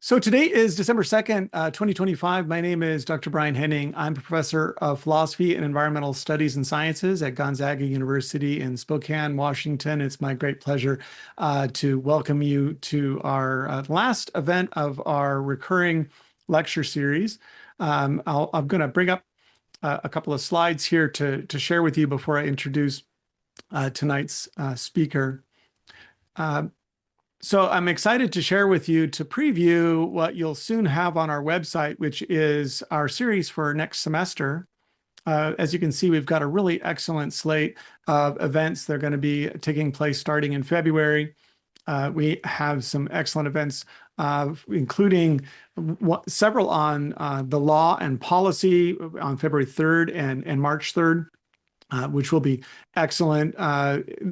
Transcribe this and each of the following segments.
So today is December 2nd, 2025. My name is Dr. Brian Henning. I'm a professor of philosophy and environmental studies and sciences at Gonzaga University in Spokane, Washington. It's my great pleasure to welcome you to our last event of our recurring lecture series. I'm going to bring up a couple of slides here to share with you before I introduce tonight's speaker. So I'm excited to share with you to preview what you'll soon have on our website, which is our series for next semester. As you can see, we've got a really excellent slate of events that are going to be taking place starting in February. We have some excellent events, including several on the law and policy on February 3rd and March 3rd. Which will be excellent.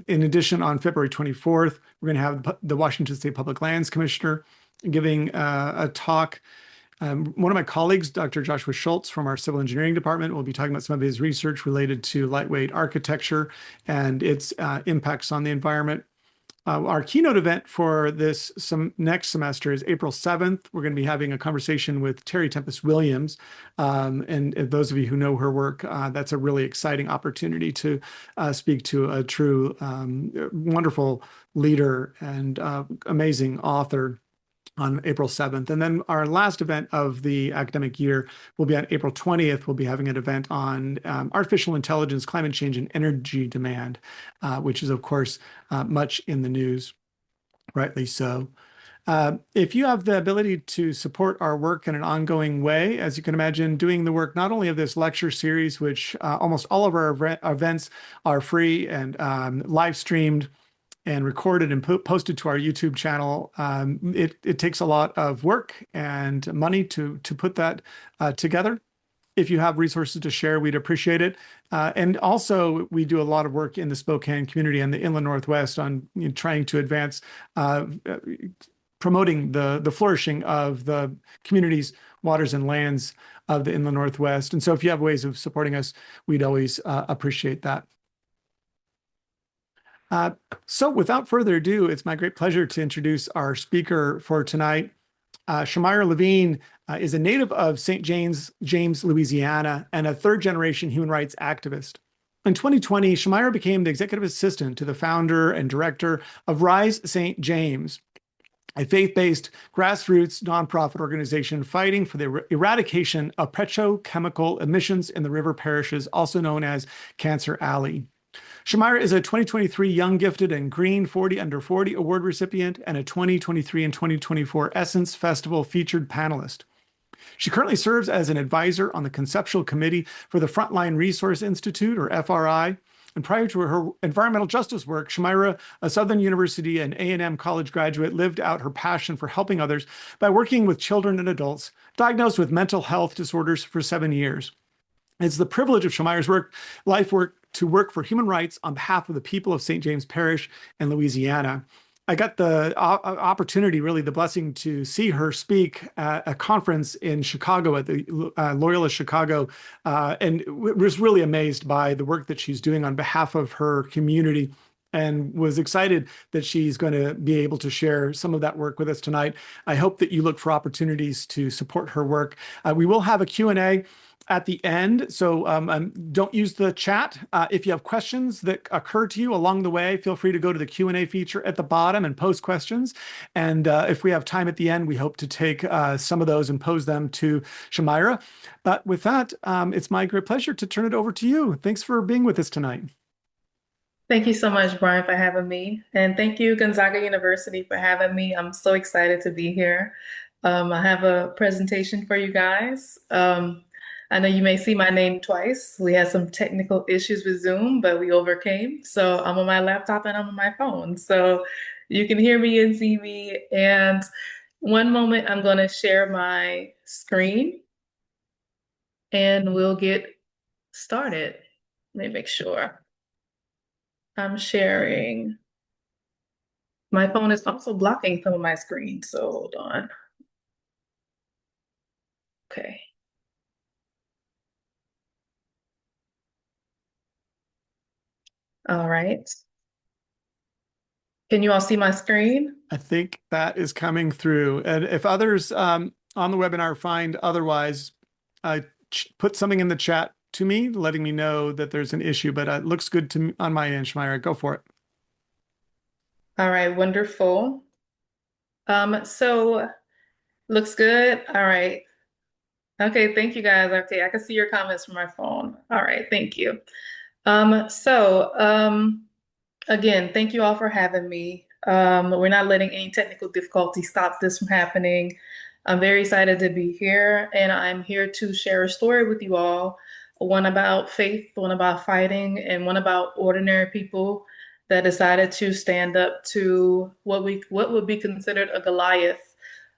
In addition, on February 24th, we're going to have the Washington State Public Lands Commissioner giving a talk. One of my colleagues, Dr. Joshua Schultz from our Civil Engineering Department, will be talking about some of his research related to lightweight architecture and its impacts on the environment. Our keynote event for this next semester is April 7th. We're going to be having a conversation with Terry Tempest Williams. And those of you who know her work, that's a really exciting opportunity to speak to a true wonderful leader and amazing author on April 7th. And then our last event of the academic year will be on April 20th. We'll be having an event on artificial intelligence, climate change, and energy demand, which is, of course, much in the news, rightly so. If you have the ability to support our work in an ongoing way, as you can imagine, doing the work not only of this lecture series, which almost all of our events are free and live streamed and recorded and posted to our YouTube channel. It takes a lot of work and money to put that together. If you have resources to share, we'd appreciate it. And also, we do a lot of work in the Spokane community and the Inland Northwest on trying to advance promoting the flourishing of the communities, waters, and lands of the Inland Northwest. And so if you have ways of supporting us, we'd always appreciate that. So without further ado, it's my great pleasure to introduce our speaker for tonight. Shamyra Lavigne is a native of St. James, Louisiana, and a third-generation human rights activist. In 2020, Shamyra became the executive assistant to the founder and director of Rise St. James, a faith-based grassroots nonprofit organization fighting for the eradication of petrochemical emissions in the river parishes, also known as Cancer Alley. Shamyra is a 2023 Young Gifted and Green 40 Under 40 award recipient and a 2023 and 2024 Essence Festival featured panelist. She currently serves as an advisor on the conceptual committee for the Frontline Resource Institute, or FRI. And prior to her environmental justice work, Shamyra, a Southern University and A&M college graduate, lived out her passion for helping others by working with children and adults diagnosed with mental health disorders for 7 years. It's the privilege of Shamyra's life work to work for human rights on behalf of the people of St. James Parish and Louisiana. I got the opportunity, really the blessing, to see her speak at a conference in Chicago at the Loyola Chicago, and was really amazed by the work that she's doing on behalf of her community, and was excited that she's going to be able to share some of that work with us tonight. I hope that you look for opportunities to support her work. We will have a Q&A at the end, so don't use the chat. If you have questions that occur to you along the way, feel free to go to the Q&A feature at the bottom and post questions. And if we have time at the end, we hope to take some of those and pose them to Shamyra. But with that, it's my great pleasure to turn it over to you. Thanks for being with us tonight. Thank you so much, Brian, for having me. And thank you, Gonzaga University, for having me. I'm so excited to be here. I have a presentation for you guys. I know you may see my name twice. We had some technical issues with Zoom, but we overcame. So I'm on my laptop and I'm on my phone. So you can hear me and see me. And one moment, I'm going to share my screen and we'll get started. Let me make sure. I'm sharing. My phone is also blocking some of my screen, so hold on. Okay. All right. Can you all see my screen? I think that is coming through. And if others on the webinar find otherwise, put something in the chat to me, letting me know that there's an issue, but it looks good to me on my end, Shamyra. Go for it. All right, wonderful. So looks good. All right. Okay, thank you guys. Okay, I can see your comments from my phone. All right, thank you. Um, so um, Again, thank you all for having me. We're not letting any technical difficulty stop this from happening. I'm very excited to be here, and I'm here to share a story with you all, one about faith, one about fighting, and one about ordinary people that decided to stand up to what would be considered a Goliath.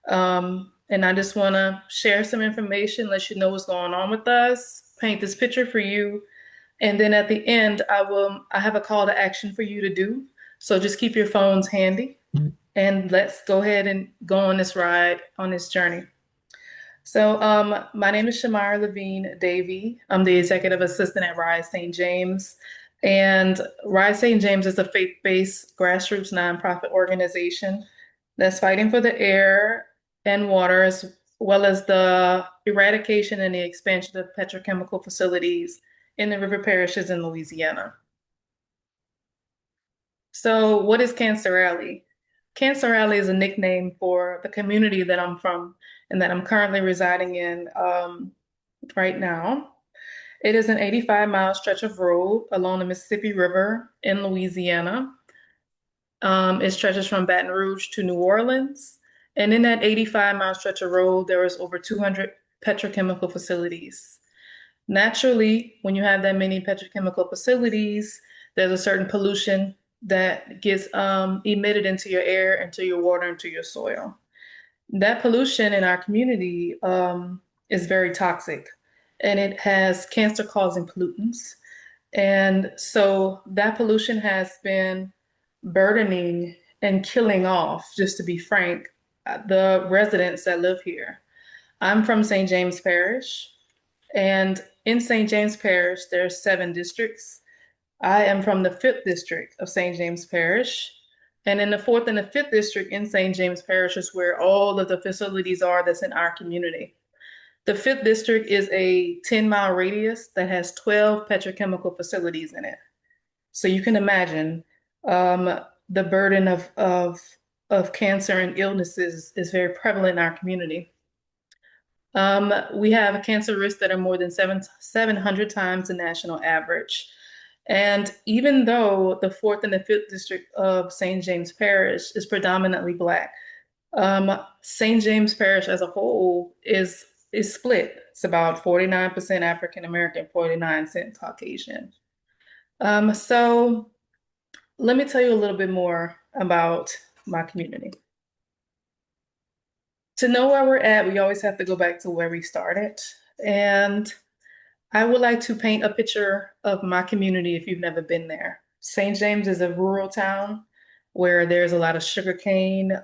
And I just want to share some information, let you know what's going on with us, paint this picture for you, and then at the end, I have a call to action for you to do. So just keep your phones handy and let's go ahead and go on this ride, on this journey. My name is Shamyra Lavigne-Davey. I'm the executive assistant at Rise St. James. And Rise St. James is a faith-based grassroots nonprofit organization that's fighting for the air and water as well as the eradication and the expansion of petrochemical facilities in the river parishes in Louisiana. So, what is Cancer Alley? Cancer Alley is a nickname for the community that I'm from and that I'm currently residing in right now. It is an 85-mile stretch of road along the Mississippi River in Louisiana. It stretches from Baton Rouge to New Orleans. And in that 85-mile stretch of road, there is over 200 petrochemical facilities. Naturally, when you have that many petrochemical facilities, there's a certain pollution that gets emitted into your air, into your water, into your soil. That pollution in our community is very toxic and it has cancer-causing pollutants. And so that pollution has been burdening and killing off, just to be frank, the residents that live here. I'm from St. James Parish, and in St. James Parish, there's 7 districts. I am from the 5th district of St. James Parish. And in the 4th and the 5th district in St. James Parish is where all of the facilities are that's in our community. The 5th district is a 10-mile radius that has 12 petrochemical facilities in it. So you can imagine the burden of cancer and illnesses is very prevalent in our community. We have cancer risks that are more than 700 times the national average. And even though the 4th and the 5th district of St. James Parish is predominantly Black, St. James Parish as a whole is split. It's about 49% African American, 49% Caucasian. So let me tell you a little bit more about my community. To know where we're at, we always have to go back to where we started. And I would like to paint a picture of my community if you've never been there. St. James is a rural town where there's a lot of sugarcane.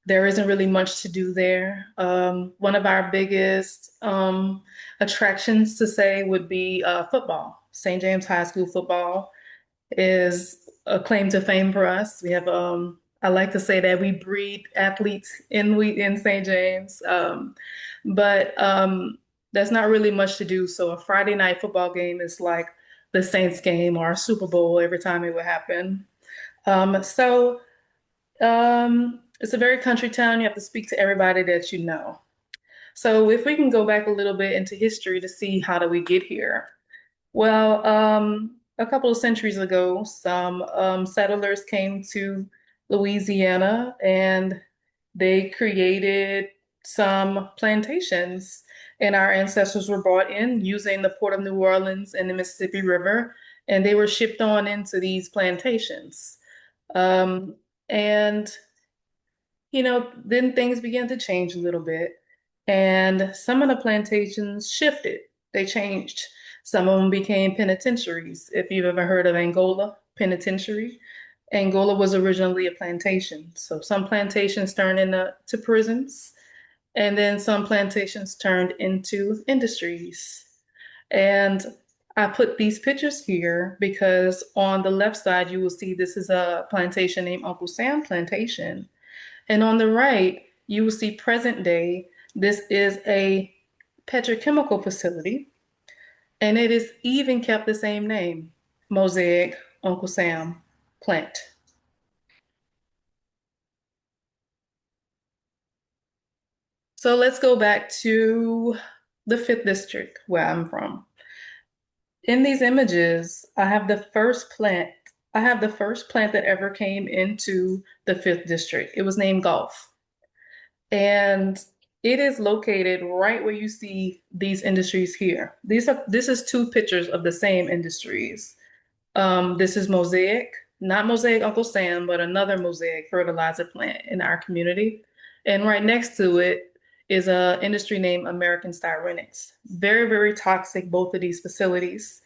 There isn't really much to do there. One of our biggest attractions to say would be football. St. James High School football is a claim to fame for us. We have I like to say that we breed athletes in St. James, but there's not really much to do. So a Friday night football game is like the Saints game or a Super Bowl every time it would happen. It's a very country town. You have to speak to everybody that you know. So if we can go back a little bit into history to see how did we get here. Well, a couple of centuries ago, some settlers came to Louisiana and they created some plantations. And our ancestors were brought in using the port of New Orleans and the Mississippi River, and they were shipped on into these plantations. Um, and then things began to change a little bit, and some of the plantations shifted. They changed. Some of them became penitentiaries. If you've ever heard of Angola Penitentiary, Angola was originally a plantation. So some plantations turned into prisons, and then some plantations turned into industries. And I put these pictures here because on the left side, you will see this is a plantation named Uncle Sam Plantation. And on the right, you will see present day. This is a petrochemical facility, and it is even kept the same name, Mosaic Uncle Sam Plant. So let's go back to the fifth district where I'm from. In these images, I have the first plant. I have the first plant that ever came into the fifth district. It was named Gulf. And it is located right where you see these industries here. This is two pictures of the same industries. This is Mosaic, not Mosaic Uncle Sam, but another Mosaic fertilizer plant in our community. And right next to it is a industry named American Styrenics. Very, very toxic, both of these facilities.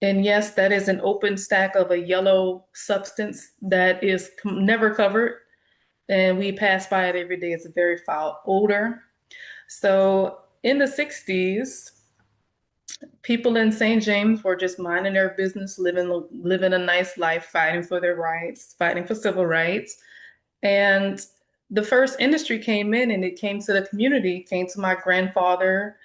And yes, that is an open stack of a yellow substance that is never covered. And we pass by it every day. It's a very foul odor. So in the 60s, people in St. James were just minding their business, living a nice life, fighting for their rights, fighting for civil rights. And the first industry came in and it came to the community, came to my grandfather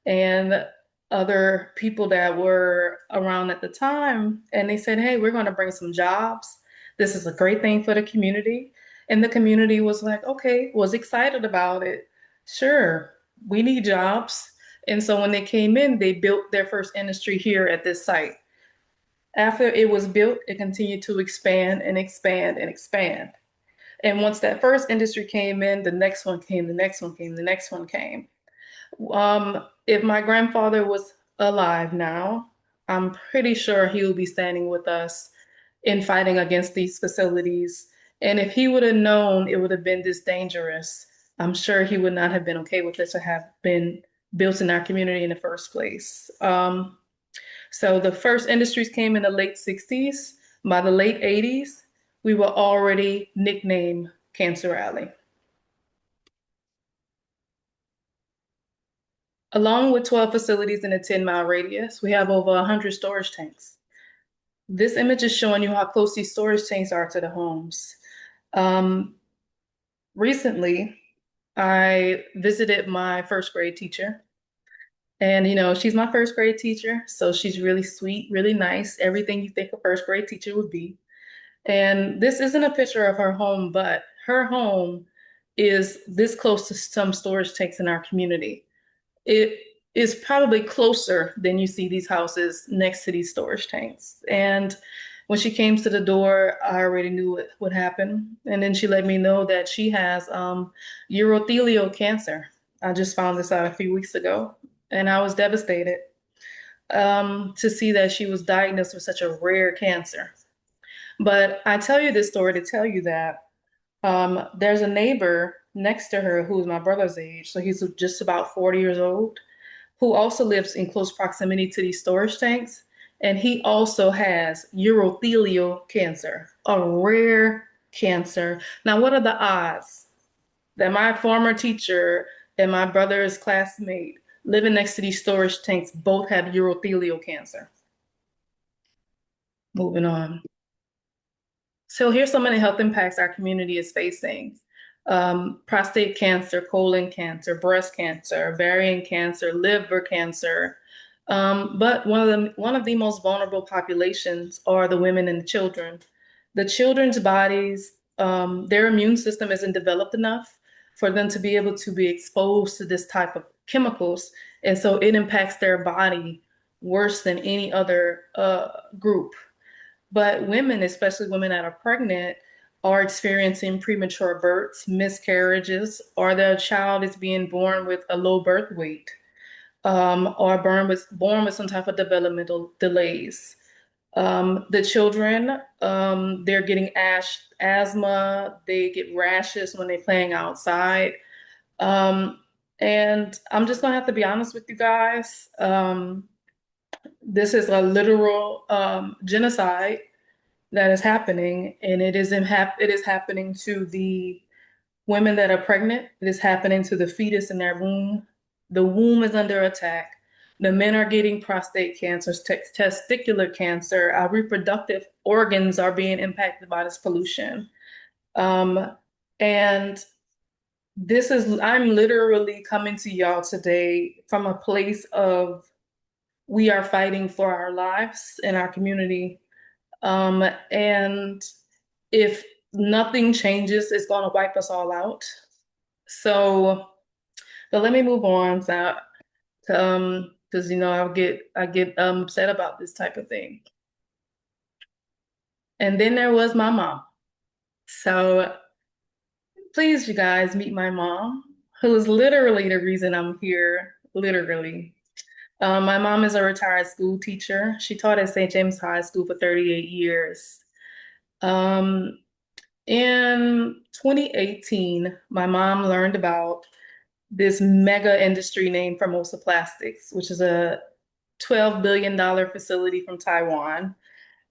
and other people that were around at the time. And they said, hey, we're going to bring some jobs. This is a great thing for the community. And the community was like, okay, was excited about it. Sure, we need jobs. And so when they came in, they built their first industry here at this site. After it was built, it continued to expand and expand and expand. And once that first industry came in, the next one came, the next one came, the next one came. If my grandfather was alive now, I'm pretty sure he would be standing with us in fighting against these facilities. And if he would have known it would have been this dangerous, I'm sure he would not have been okay with it to have been built in our community in the first place. So the first industries came in the late 60s. By the late 80s, we were already nicknamed Cancer Alley. Along with 12 facilities in a 10-mile radius, we have over 100 storage tanks. This image is showing you how close these storage tanks are to the homes. Recently, I visited my first grade teacher. And, she's my first grade teacher. So she's really sweet, really nice, everything you think a first grade teacher would be. And this isn't a picture of her home, but her home is this close to some storage tanks in our community. It is probably closer than you see these houses next to these storage tanks. And when she came to the door, I already knew what would happen. And then she let me know that she has urothelial cancer. I just found this out a few weeks ago, and I was devastated to see that she was diagnosed with such a rare cancer. But I tell you this story to tell you that there's a neighbor next to her who's my brother's age, so he's just about 40 years old, who also lives in close proximity to these storage tanks. And he also has urothelial cancer, a rare cancer. Now, what are the odds that my former teacher and my brother's classmate living next to these storage tanks both have urothelial cancer? Moving on. So here's some of the health impacts our community is facing. Prostate cancer, colon cancer, breast cancer, ovarian cancer, liver cancer. But one of the most vulnerable populations are the women and the children. The children's bodies, their immune system isn't developed enough for them to be able to be exposed to this type of chemicals. And so it impacts their body worse than any other group. But women, especially women that are pregnant, are experiencing premature births, miscarriages, or their child is being born with a low birth weight, or born with some type of developmental delays. The children, they're getting asthma, they get rashes when they're playing outside. And I'm just gonna have to be honest with you guys. This is a literal genocide that is happening, and it is happening to the women that are pregnant. It is happening to the fetus in their womb. The womb is under attack. The men are getting prostate cancers, testicular cancer. Our reproductive organs are being impacted by this pollution. Um, and I'm literally coming to y'all today from a place of we are fighting for our lives and our community. And if nothing changes, it's going to wipe us all out. So, but let me move on. So, because I get upset about this type of thing. And then there was my mom. So please, you guys, meet my mom, who is literally the reason I'm here. Literally. My mom is a retired school teacher. She taught at St. James High School for 38 years. Um, in 2018, my mom learned about this mega industry named Formosa Plastics, which is a $12 billion facility from Taiwan.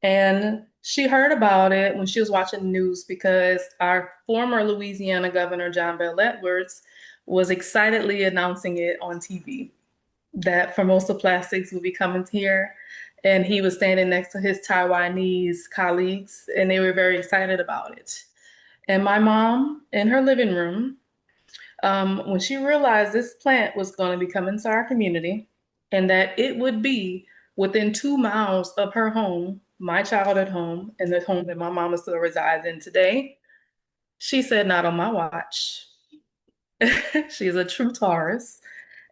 And she heard about it when she was watching the news because our former Louisiana Governor, John Bel Edwards, was excitedly announcing it on TV that Formosa Plastics would be coming here. And he was standing next to his Taiwanese colleagues, and they were very excited about it. And my mom, in her living room, when she realized this plant was going to be coming to our community and that it would be within 2 miles of her home, my childhood home, and the home that my mama still resides in today, she said, not on my watch. She's a true Taurus.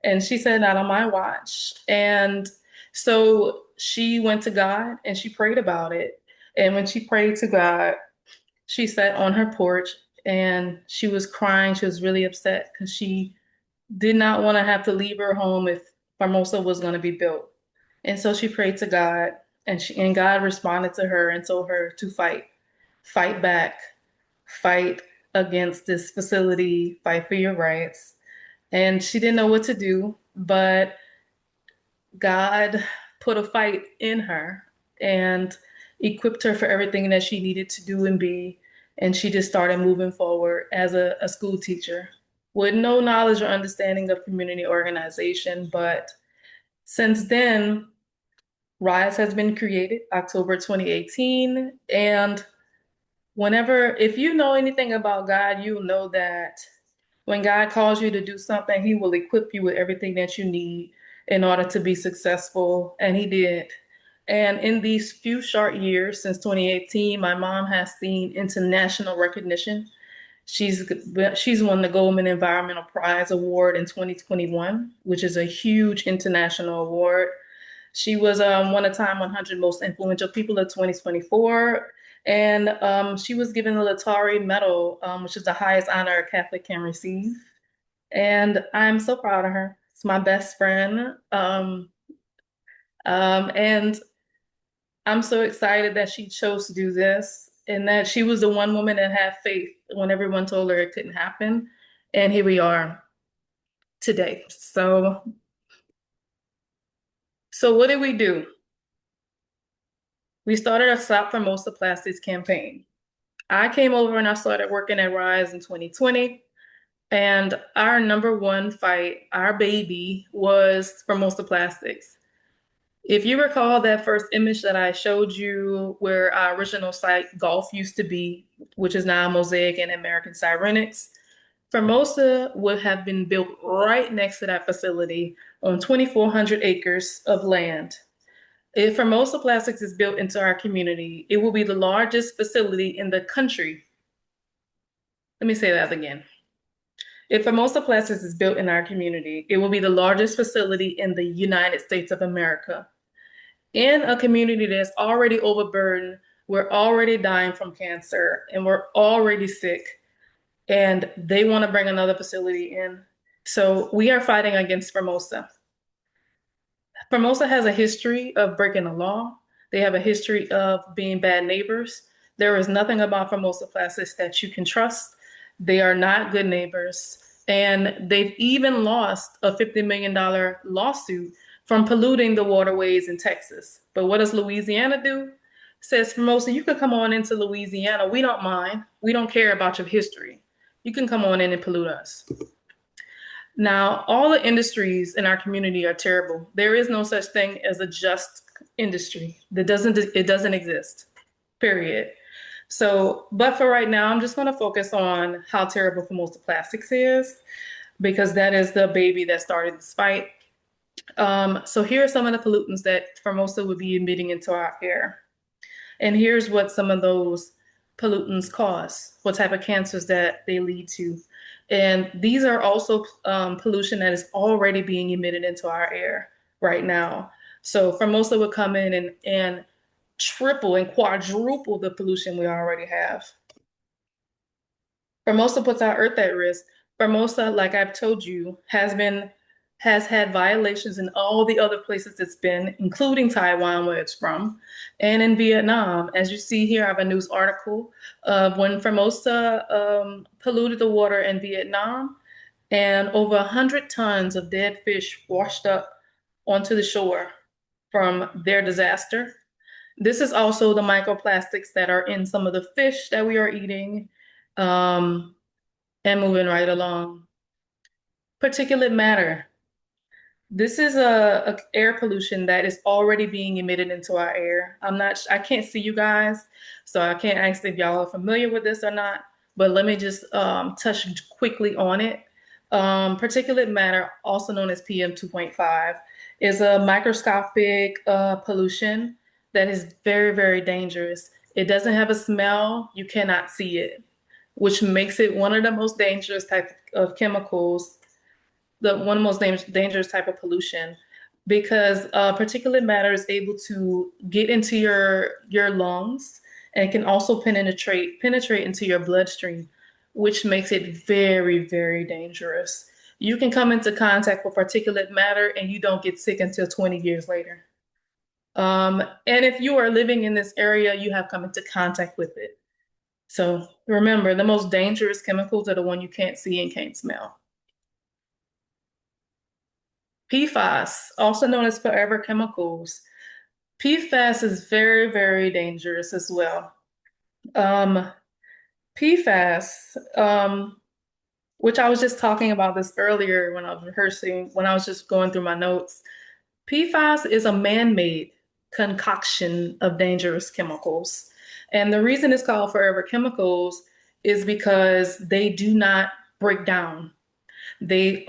And she said, not on my watch. And so she went to God and she prayed about it. And when she prayed to God, she sat on her porch and she was crying. She was really upset because she did not want to have to leave her home if Formosa was going to be built. And so she prayed to God and God responded to her and told her to fight back, fight against this facility, fight for your rights. And she didn't know what to do, but God put a fight in her and equipped her for everything that she needed to do and be. And she just started moving forward as a school teacher with no knowledge or understanding of community organization. But since then, Rise has been created October 2018. And if you know anything about God, you know that when God calls you to do something, He will equip you with everything that you need in order to be successful. And He did. And in these few short years since 2018, my mom has seen international recognition. She's won the Goldman Environmental Prize Award in 2021, which is a huge international award. She was one of Time 100 Most Influential People of 2024. And she was given the Latari Medal, which is the highest honor a Catholic can receive. And I'm so proud of her. It's my best friend. And I'm so excited that she chose to do this and that she was the one woman that had faith when everyone told her it couldn't happen. And here we are today. So what did we do? We started a Stop Formosa Plastics campaign. I came over and I started working at Rise in 2020. And our number one fight, our baby, was Formosa Plastics. If you recall that first image that I showed you where our original site, Gulf, used to be, which is now Mosaic and American Cyrenics, Formosa would have been built right next to that facility on 2,400 acres of land. If Formosa Plastics is built into our community, it will be the largest facility in the country. Let me say that again. If Formosa Plastics is built in our community, it will be the largest facility in the United States of America. In a community that's already overburdened, we're already dying from cancer and we're already sick, and they want to bring another facility in. So we are fighting against Formosa. Formosa has a history of breaking the law. They have a history of being bad neighbors. There is nothing about Formosa Plastics that you can trust. They are not good neighbors. And they've even lost a $50 million lawsuit from polluting the waterways in Texas. But what does Louisiana do? Says, Formosa, you can come on into Louisiana. We don't mind. We don't care about your history. You can come on in and pollute us. Now, all the industries in our community are terrible. There is no such thing as a just industry. It doesn't exist. Period. So, but for right now, I'm just going to focus on how terrible Formosa Plastics is because that is the baby that started this fight. So here are some of the pollutants that Formosa would be emitting into our air. And here's what some of those pollutants cause, what type of cancers that they lead to. And these are also pollution that is already being emitted into our air right now. So Formosa would come in and triple and quadruple the pollution we already have. Formosa puts our earth at risk. Formosa, like I've told you, has had violations in all the other places it's been, including Taiwan, where it's from, and in Vietnam. As you see here, I have a news article of when Formosa polluted the water in Vietnam, and over 100 tons of dead fish washed up onto the shore from their disaster. This is also the microplastics that are in some of the fish that we are eating. Um, and moving right along. Particulate matter. This is a air pollution that is already being emitted into our air. I can't see you guys, so I can't ask if y'all are familiar with this or not, but let me just touch quickly on it. Particulate matter, also known as PM 2.5, is a microscopic pollution that is very, very dangerous. It doesn't have a smell, you cannot see it, which makes it one of the most dangerous type of chemicals, the one of the most dangerous type of pollution, because particulate matter is able to get into your lungs and can also penetrate into your bloodstream, which makes it very, very dangerous. You can come into contact with particulate matter and you don't get sick until 20 years later. And if you are living in this area, you have come into contact with it. So remember, the most dangerous chemicals are the one you can't see and can't smell. PFAS, also known as forever chemicals. PFAS is very, very dangerous as well. Um, PFAS, which I was just talking about this earlier when I was rehearsing, when I was just going through my notes. PFAS is a man-made concoction of dangerous chemicals. And the reason it's called forever chemicals is because they do not break down. They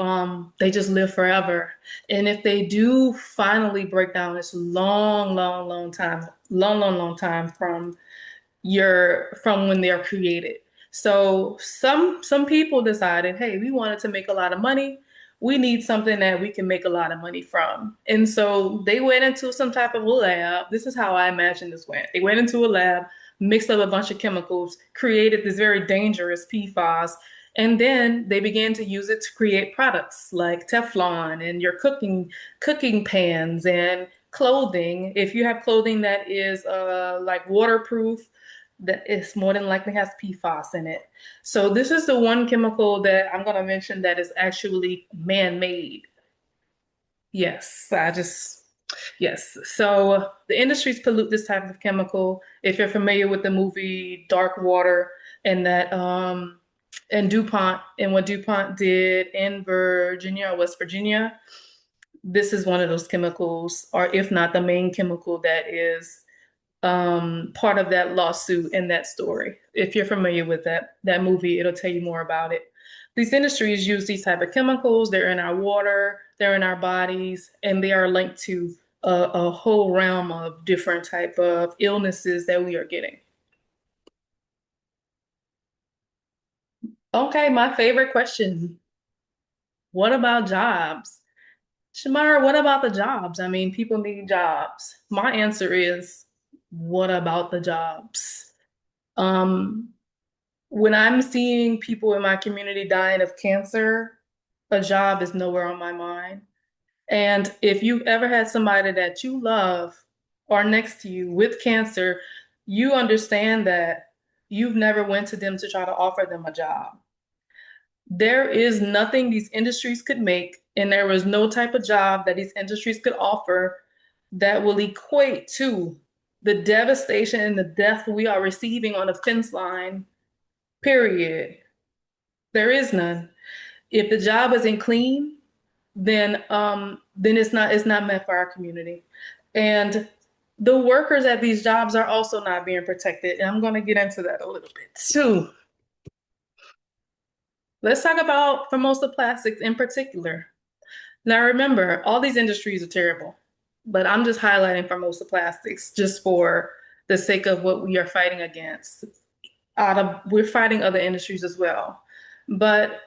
just live forever. And if they do finally break down, it's long, long, long time, long, long, long time from when they're created. So some people decided, hey, we wanted to make a lot of money. We need something that we can make a lot of money from. And so they went into some type of a lab. This is how I imagine this went. They went into a lab, mixed up a bunch of chemicals, created this very dangerous PFAS, and then they began to use it to create products like Teflon and your cooking pans and clothing. If you have clothing that is like waterproof, that is more than likely has PFAS in it. So this is the one chemical that I'm going to mention that is actually man-made. Yes, yes. So the industries pollute this type of chemical. If you're familiar with the movie Dark Water and and DuPont and what DuPont did in Virginia or West Virginia, this is one of those chemicals, or if not the main chemical that is part of that lawsuit and that story. If you're familiar with that movie, it'll tell you more about it. These industries use these type of chemicals. They're in our water, they're in our bodies, and they are linked to a whole realm of different type of illnesses that we are getting. Okay, my favorite question. What about jobs? Shamyra, what about the jobs? I mean, people need jobs. My answer is, what about the jobs? Um, when I'm seeing people in my community dying of cancer, a job is nowhere on my mind. And if you've ever had somebody that you love or next to you with cancer, you understand that you've never went to them to try to offer them a job. There is nothing these industries could make, and there was no type of job that these industries could offer that will equate to the devastation and the death we are receiving on the fence line, period. There is none. If the job isn't clean, then it's not meant for our community. And the workers at these jobs are also not being protected. And I'm going to get into that a little bit too. Let's talk about Formosa Plastics in particular. Now, remember, all these industries are terrible, but I'm just highlighting Formosa Plastics just for the sake of what we are fighting against. We're fighting other industries as well. But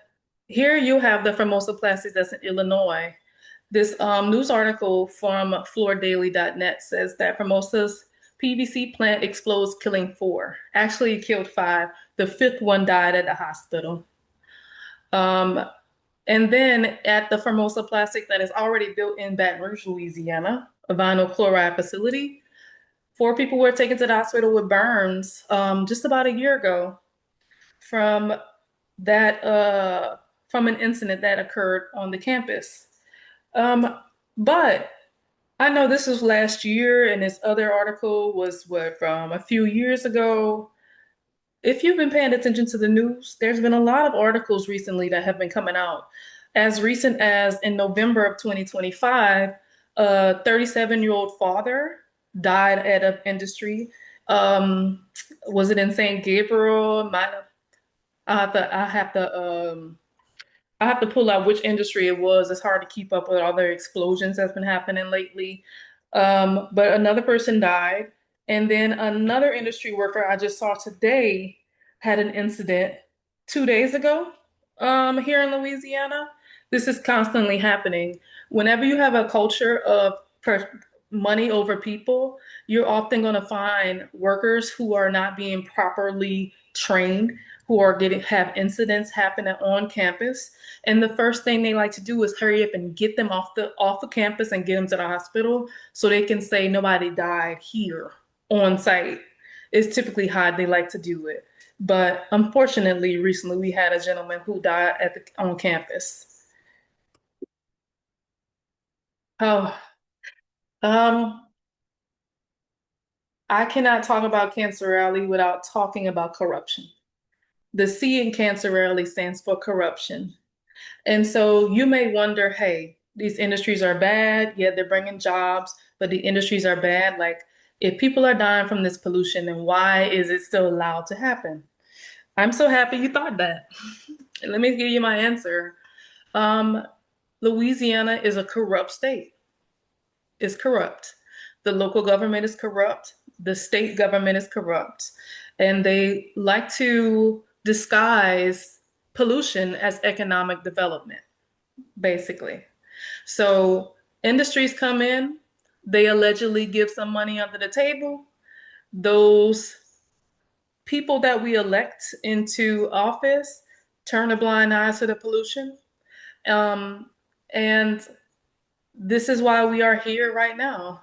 here you have the Formosa Plastics that's in Illinois. This news article from FloorDaily.net says that Formosa's PVC plant explodes, killing four. Actually, it killed five. The fifth one died at the hospital. Um, and then at the Formosa Plastic that is already built in Baton Rouge, Louisiana, a vinyl chloride facility, four people were taken to the hospital with burns just about a year ago from that from an incident that occurred on the campus. But I know this was last year, and this other article was what from a few years ago. If you've been paying attention to the news, there's been a lot of articles recently that have been coming out. As recent as in November of 2025, a 37-year-old father died at an industry. Was it in St. Gabriel? I have to pull out which industry it was. It's hard to keep up with all the explosions that's been happening lately. But another person died. And then another industry worker I just saw today had an incident 2 days ago here in Louisiana. This is constantly happening. Whenever you have a culture of money over people, you're often going to find workers who are not being properly trained, who are getting have incidents happening on campus. And the first thing they like to do is hurry up and get them off the campus and get them to the hospital so they can say nobody died here on site. It's typically how they like to do it. But unfortunately, recently we had a gentleman who died on campus. Oh, um, I cannot talk about Cancer Rally without talking about corruption. The C in Cancer Rally stands for corruption. And so you may wonder, hey, these industries are bad. Yeah, they're bringing jobs, but the industries are bad. Like, if people are dying from this pollution, then why is it still allowed to happen? I'm so happy you thought that. Let me give you my answer. Um, Louisiana is a corrupt state. It's corrupt. The local government is corrupt. The state government is corrupt. And they like to disguise pollution as economic development, basically. So industries come in, they allegedly give some money under the table. Those people that we elect into office turn a blind eye to the pollution. Um, and this is why we are here right now.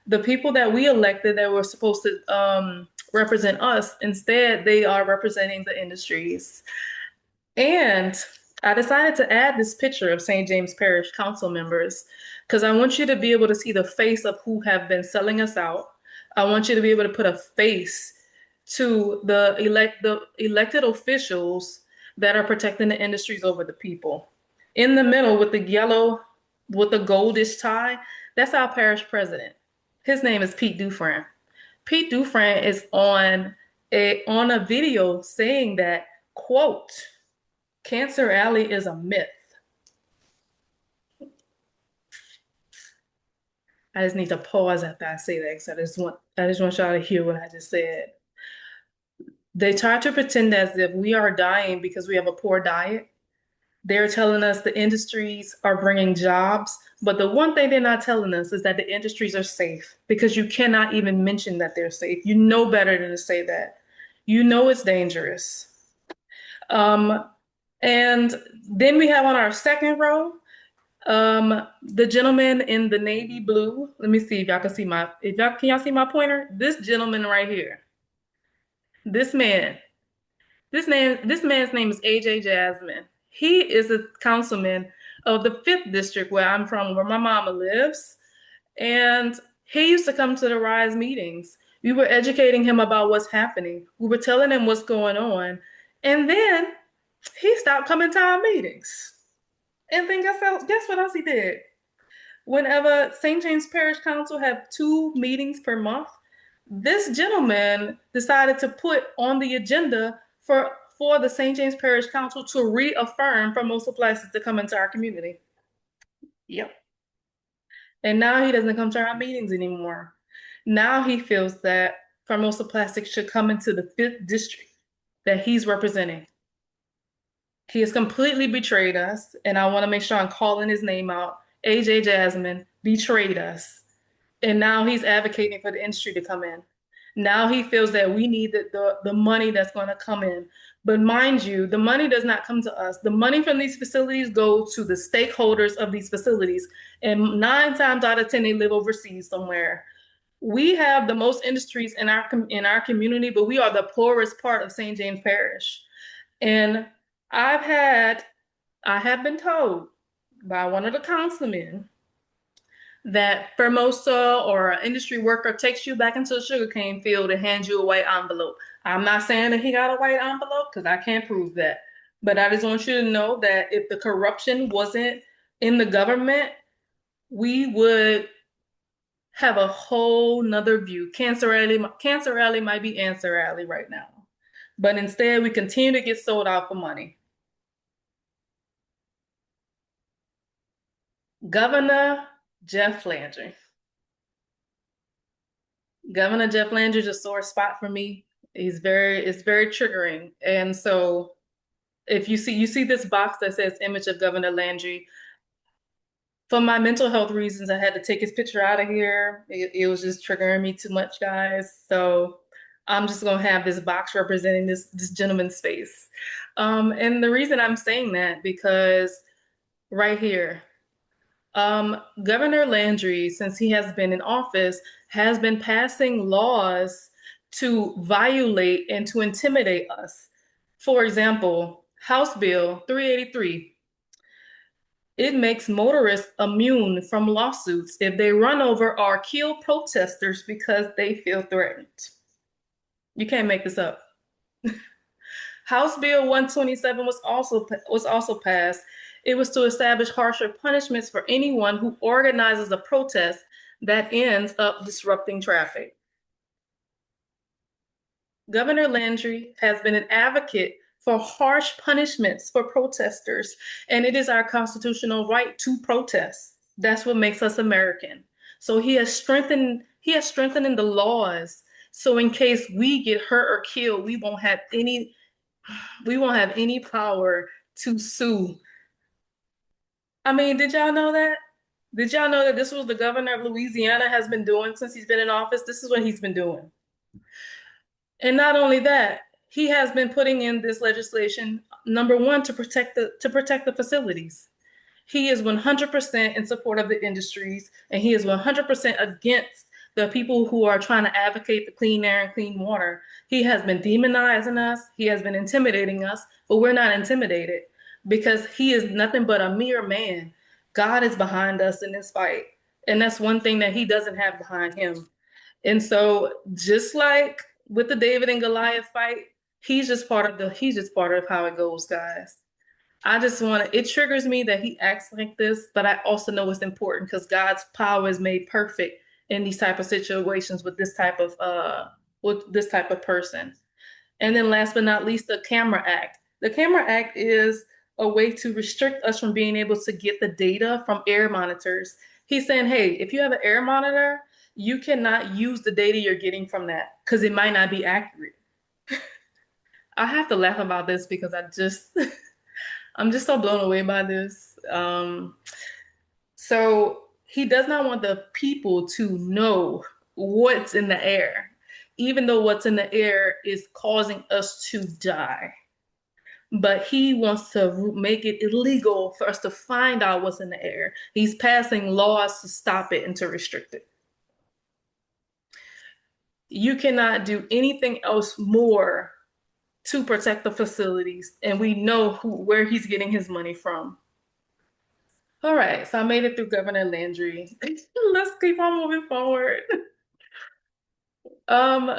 The people that we elected that were supposed to represent us, instead, they are representing the industries. And I decided to add this picture of St. James Parish council members because I want you to be able to see the face of who have been selling us out. I want you to be able to put a face to the elected officials that are protecting the industries over the people. In the middle with the yellow, with the goldish tie, that's our parish president. His name is Pete Dufresne. Pete Dufresne is on a video saying that, quote, Cancer Alley is a myth. I just need to pause after I say that because I just want y'all to hear what I just said. They try to pretend as if we are dying because we have a poor diet. They're telling us the industries are bringing jobs, but the one thing they're not telling us is that the industries are safe because you cannot even mention that they're safe. You know better than to say that. You know it's dangerous. Um, and then we have on our second row, the gentleman in the navy blue. Let me see if y'all can see can y'all see my pointer? This gentleman right here. This man. This man's name is AJ Jasmine. He is a councilman of the 5th district where I'm from, where my mama lives. And he used to come to the RISE meetings. We were educating him about what's happening. We were telling him what's going on. And then he stopped coming to our meetings. And then guess what else he did? Whenever St. James Parish Council have 2 meetings per month, this gentleman decided to put on the agenda for the St. James Parish Council to reaffirm Formosa plastics to come into our community. Yep. And now he doesn't come to our meetings anymore. Now he feels that Formosa plastics should come into the 5th district that he's representing. He has completely betrayed us, and I want to make sure I'm calling his name out. AJ Jasmine betrayed us. And now he's advocating for the industry to come in. Now he feels that we need the money that's going to come in. But mind you, the money does not come to us. The money from these facilities go to the stakeholders of these facilities. And 9 times out of 10, they live overseas somewhere. We have the most industries in our community, but we are the poorest part of St. James Parish. And I've had, I have been told by one of the councilmen that Formosa or an industry worker takes you back into a sugarcane field and hands you a white envelope. I'm not saying that he got a white envelope because I can't prove that. But I just want you to know that if the corruption wasn't in the government, we would have a whole nother view. Cancer Alley might be Answer Alley right now. But instead, we continue to get sold out for money. Governor Jeff Landry. Governor Jeff Landry is a sore spot for me. It's very triggering. And so if you see this box that says image of Governor Landry, for my mental health reasons, I had to take his picture out of here. It was just triggering me too much, guys. So I'm just gonna have this box representing this gentleman's face. And the reason I'm saying that because right here, Governor Landry, since he has been in office, has been passing laws to violate and to intimidate us. For example, House Bill 383. It makes motorists immune from lawsuits if they run over or kill protesters because they feel threatened. You can't make this up. House Bill 127 was also passed. It was to establish harsher punishments for anyone who organizes a protest that ends up disrupting traffic. Governor Landry has been an advocate for harsh punishments for protesters, and it is our constitutional right to protest. That's what makes us American. So he has strengthened the laws. So in case we get hurt or killed, we won't have any power to sue. I mean, did y'all know that? Did y'all know that this was the governor of Louisiana has been doing since he's been in office? This is what he's been doing. And not only that, he has been putting in this legislation, number one, to protect the facilities. He is 100% in support of the industries, and he is 100% against the people who are trying to advocate the clean air and clean water. He has been demonizing us, he has been intimidating us, but we're not intimidated because he is nothing but a mere man. God is behind us in this fight. And that's one thing that he doesn't have behind him. And so just like with the David and Goliath fight, he's just part of how it goes, guys. It triggers me that he acts like this, but I also know it's important because God's power is made perfect in these type of situations with this type of person. And then last but not least, the Camera Act. The Camera Act is a way to restrict us from being able to get the data from air monitors. He's saying, hey, if you have an air monitor, you cannot use the data you're getting from that because it might not be accurate. I have to laugh about this because I'm just so blown away by this. So he does not want the people to know what's in the air, even though what's in the air is causing us to die. But he wants to make it illegal for us to find out what's in the air. He's passing laws to stop it and to restrict it. You cannot do anything else more to protect the facilities, and we know where he's getting his money from. All right, so I made it through Governor Landry. Let's keep on moving forward. Um,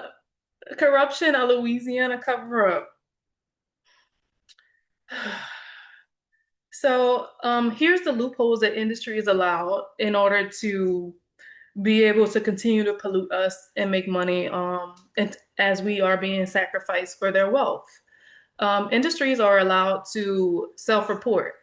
Corruption, a Louisiana cover-up. Here's the loopholes that industry is allowed in order to be able to continue to pollute us and make money as we are being sacrificed for their wealth. Industries are allowed to self-report.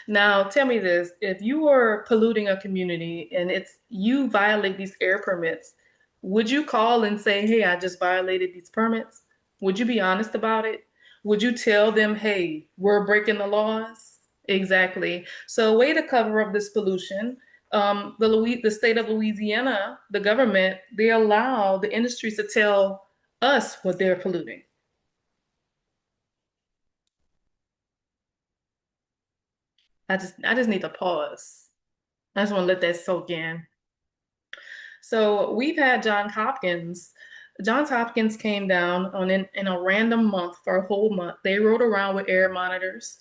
Now, tell me this, if you are polluting a community and it's you violate these air permits, would you call and say, "Hey, I just violated these permits"? Would you be honest about it? Would you tell them, "Hey, we're breaking the laws"? Exactly. So, a way to cover up this pollution, the state of Louisiana, the government, they allow the industries to tell us what they're polluting. I just need to pause. I just want to let that soak in. So we've had Johns Hopkins. Johns Hopkins came down in a random month for a whole month. They rode around with air monitors,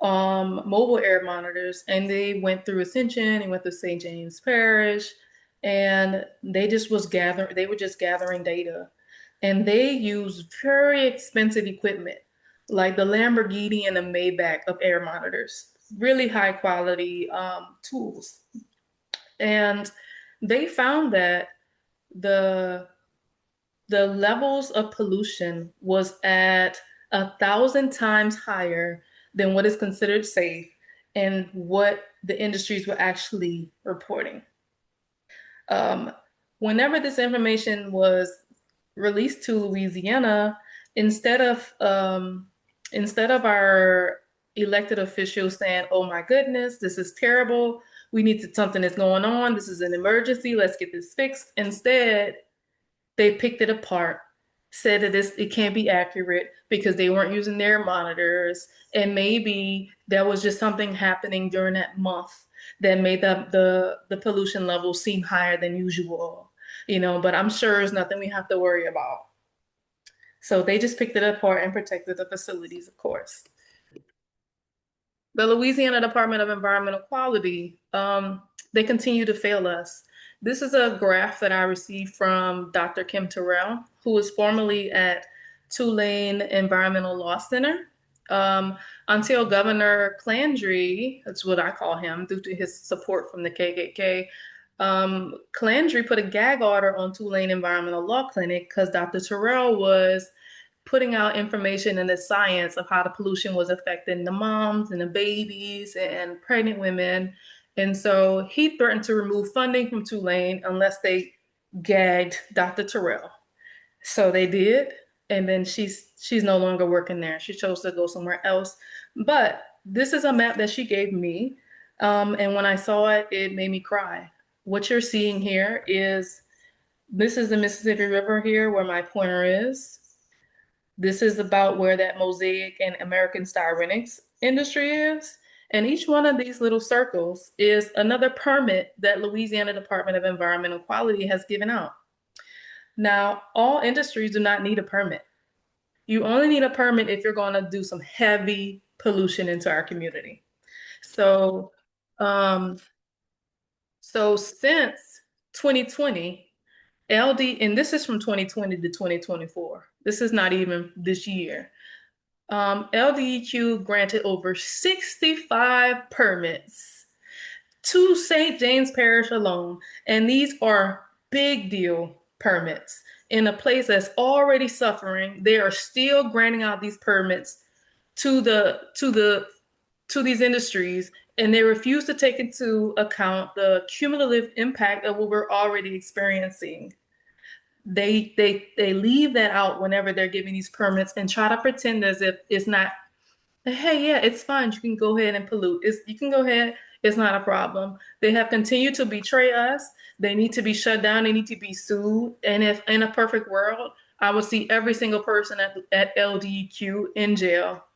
mobile air monitors, and they went through Ascension and went through St. James Parish, and they were just gathering data. And they used very expensive equipment, like the Lamborghini and the Maybach of air monitors, really high quality tools. And they found that the the levels of pollution was at 1,000 times higher than what is considered safe and what the industries were actually reporting. Um, Whenever this information was released to Louisiana, instead of um, instead of our elected officials saying, "Oh my goodness, this is terrible. We need to, something is going on. This is an emergency. Let's get this fixed." Instead, they picked it apart, said that it can't be accurate because they weren't using their monitors, and maybe there was just something happening during that month that made the pollution level seem higher than usual. But I'm sure it's nothing we have to worry about. So they just picked it apart and protected the facilities, of course. The Louisiana Department of Environmental Quality, they continue to fail us. This is a graph that I received from Dr. Kim Terrell, who was formerly at Tulane Environmental Law Center. Um, until Governor Clandry, that's what I call him, due to his support from the KKK, Clandry put a gag order on Tulane Environmental Law Clinic because Dr. Terrell was putting out information and the science of how the pollution was affecting the moms and the babies and pregnant women. And so he threatened to remove funding from Tulane unless they gagged Dr. Terrell. So they did, and then she's no longer working there. She chose to go somewhere else. But this is a map that she gave me, and when I saw it, it made me cry. What you're seeing here is this is the Mississippi River here, where my pointer is. This is about where that Mosaic and American Styrenics industry is. And each one of these little circles is another permit that Louisiana Department of Environmental Quality has given out. Now, all industries do not need a permit. You only need a permit if you're going to do some heavy pollution into our community. So, um, so since 2020, LD, and this is from 2020 to 2024. This is not even this year. LDEQ granted over 65 permits to St. James Parish alone, and these are big deal permits. In a place that's already suffering, they are still granting out these permits to these industries, and they refuse to take into account the cumulative impact of what we're already experiencing. They leave that out whenever they're giving these permits and try to pretend as if it's not, "Hey, yeah, it's fine. You can go ahead and pollute. You can go ahead. It's not a problem." They have continued to betray us. They need to be shut down. They need to be sued. And if in a perfect world, I would see every single person at LDQ in jail,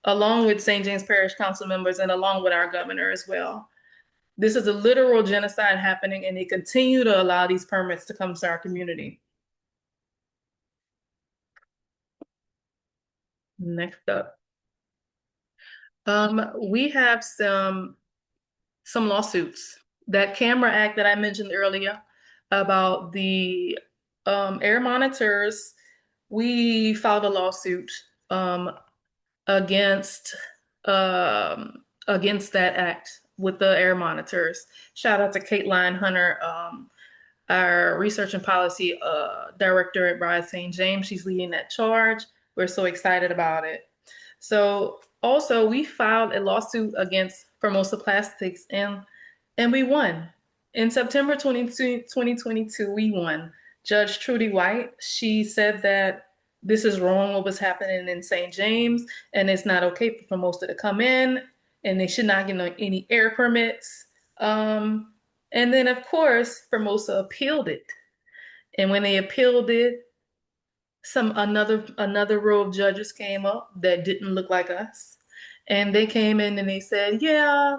along with St. James Parish Council members and along with our governor as well. This is a literal genocide happening, and they continue to allow these permits to come to our community. Next up. We have some lawsuits. That Camera Act that I mentioned earlier about the air monitors, we filed a lawsuit against against that act with the air monitors. Shout out to Caitlin Hunter, our research and policy director at Bride St. James. She's leading that charge. We're so excited about it. So also we filed a lawsuit against Formosa Plastics and we won. In September 2022, we won. Judge Trudy White, she said that this is wrong what was happening in St. James, and it's not okay for Formosa to come in, and they should not get any air permits. And then, of course, Formosa appealed it. And when they appealed it, another row of judges came up that didn't look like us. And they came in and they said, yeah,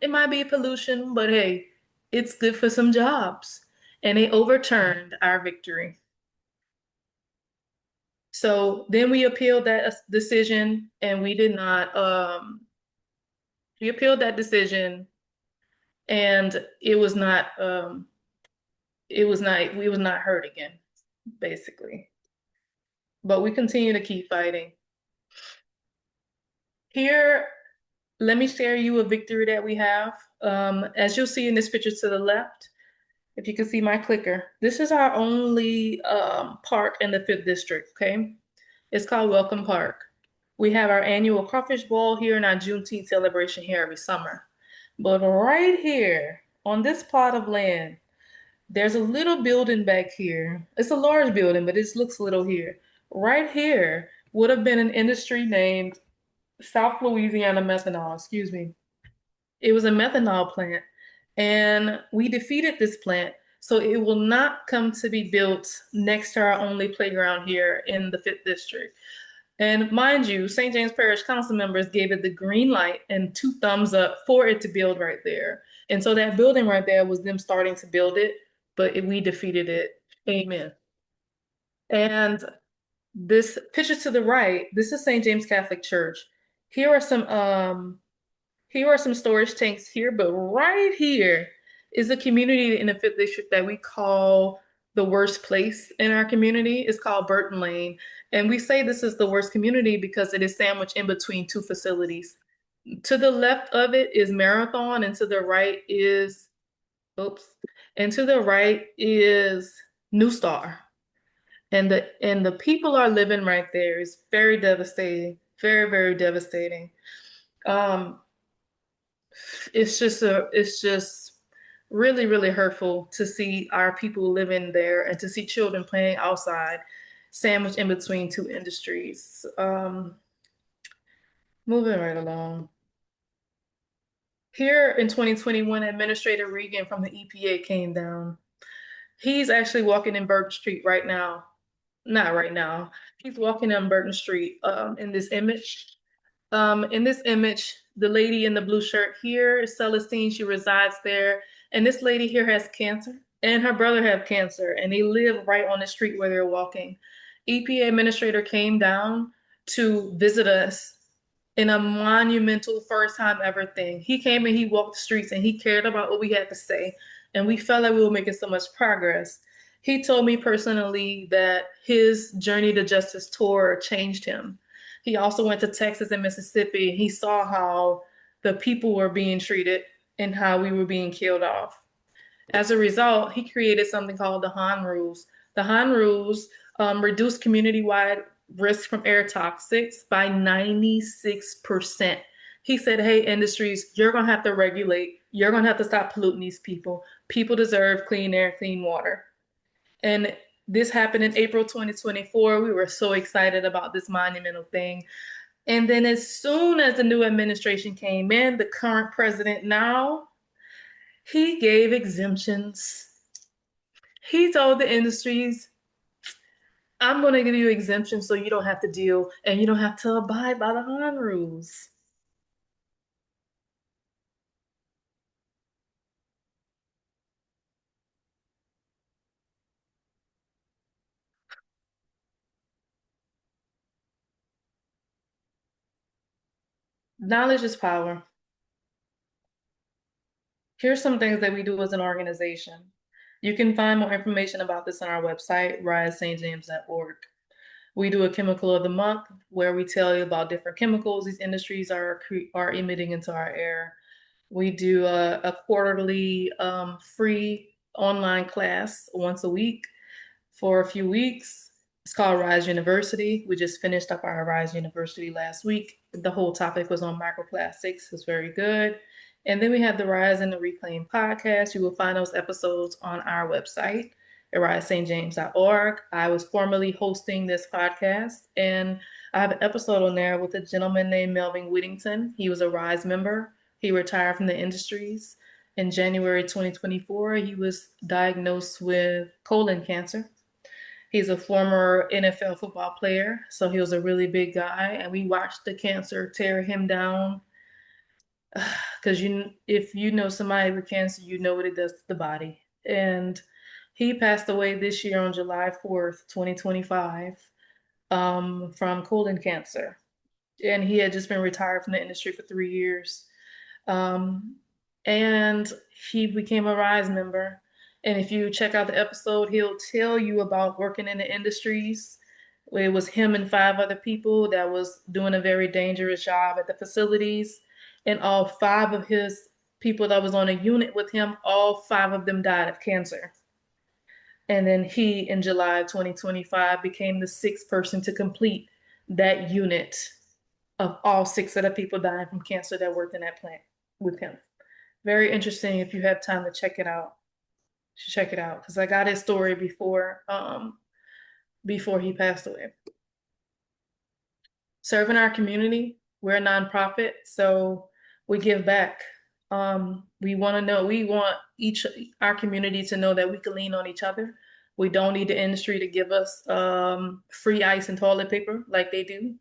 it might be pollution, but hey, it's good for some jobs. And they overturned our victory. So then we appealed that decision and we appealed that decision and we was not heard again, basically. But we continue to keep fighting. Here, let me share you a victory that we have. As you'll see in this picture to the left, if you can see my clicker, this is our only park in the 5th district, okay? It's called Welcome Park. We have our annual crawfish ball here and our Juneteenth celebration here every summer. But right here on this plot of land, there's a little building back here. It's a large building, but it looks little here. Right here would have been an industry named South Louisiana Methanol, excuse me. It was a methanol plant, and we defeated this plant, so it will not come to be built next to our only playground here in the 5th district. And mind you, St. James Parish council members gave it the green light and 2 thumbs up for it to build right there. And so that building right there was them starting to build it, but we defeated it. Amen. And this picture to the right, this is St. James Catholic Church. Here are some storage tanks here, but right here is a community in the 5th district that we call the worst place in our community. It's called Burton Lane. And we say this is the worst community because it is sandwiched in between 2 facilities. To the left of it is Marathon, and to the right is, New Star. And the people are living right there. It's very devastating, very, very devastating. Um, it's just really, really hurtful to see our people living there and to see children playing outside, sandwiched in between 2 industries. Moving right along. Here in 2021, Administrator Regan from the EPA came down. He's actually walking in Burton Street right now. Not right now. He's walking on Burton Street in this image. The lady in the blue shirt here is Celestine. She resides there. And this lady here has cancer, and her brother have cancer, and they live right on the street where they're walking. EPA administrator came down to visit us in a monumental first time ever thing. He came and he walked the streets and he cared about what we had to say. And we felt like we were making so much progress. He told me personally that his Journey to Justice tour changed him. He also went to Texas and Mississippi. He saw how the people were being treated and how we were being killed off. As a result, he created something called the Han Rules. The Han Rules reduced community-wide risk from air toxics by 96%. He said, hey, industries, you're going to have to regulate. You're going to have to stop polluting these people. People deserve clean air, clean water. And this happened in April 2024. We were so excited about this monumental thing. And then as soon as the new administration came in, the current president now, he gave exemptions. He told the industries, I'm going to give you exemptions so you don't have to deal and you don't have to abide by the Han rules. Knowledge is power. Here's some things that we do as an organization. You can find more information about this on our website, risestjames.org. We do a chemical of the month where we tell you about different chemicals these industries are emitting into our air. We do a quarterly free online class once a week for a few weeks. It's called Rise University. We just finished up our Rise University last week. The whole topic was on microplastics. It's very good. And then we have the Rise and the Reclaim podcast. You will find those episodes on our website at risestjames.org. I was formerly hosting this podcast, and I have an episode on there with a gentleman named Melvin Whittington. He was a Rise member. He retired from the industries. In January 2024, he was diagnosed with colon cancer. He's a former NFL football player, so he was a really big guy, and we watched the cancer tear him down. Because if you know somebody with cancer, you know what it does to the body. And he passed away this year on July 4th, 2025, from colon cancer. And he had just been retired from the industry for 3 years. Um, and he became a Rise member. And if you check out the episode, he'll tell you about working in the industries. It was him and 5 other people that was doing a very dangerous job at the facilities. And all 5 of his people that was on a unit with him, all 5 of them died of cancer. And then he, in July of 2025, became the 6th person to complete that unit of all 6 other people dying from cancer that worked in that plant with him. Very interesting. If you have time to check it out, you should check it out because I got his story before he passed away. Serving our community. We're a nonprofit, so we give back. We want our community to know that we can lean on each other. We don't need the industry to give us free ice and toilet paper like they do.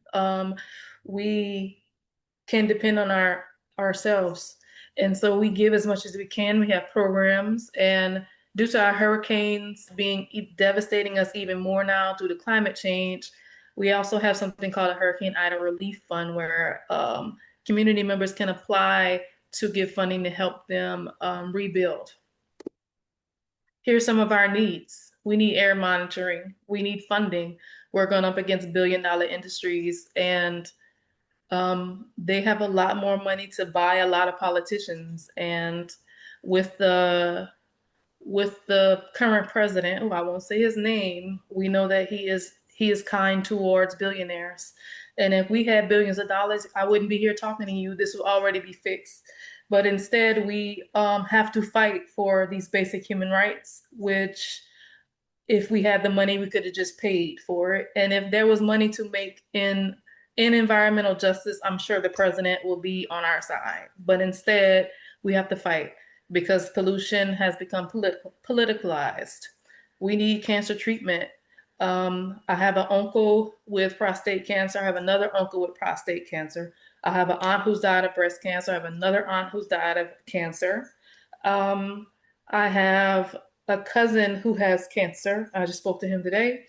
We can depend on ourselves. And so we give as much as we can. We have programs, and due to our hurricanes being devastating us even more now due to climate change, we also have something called a Hurricane Ida Relief Fund where community members can apply to give funding to help them rebuild. Here's some of our needs. We need air monitoring. We need funding. We're going up against billion-dollar industries, and they have a lot more money to buy a lot of politicians. And with the current president, who I won't say his name, we know that he is kind towards billionaires. And if we had billions of dollars, I wouldn't be here talking to you. This would already be fixed. But instead, we have to fight for these basic human rights, which if we had the money, we could have just paid for it. And if there was money to make in environmental justice, I'm sure the president will be on our side. But instead, we have to fight because pollution has become politicalized. We need cancer treatment. I have an uncle with prostate cancer. I have another uncle with prostate cancer. I have an aunt who's died of breast cancer. I have another aunt who's died of cancer. I have a cousin who has cancer. I just spoke to him today.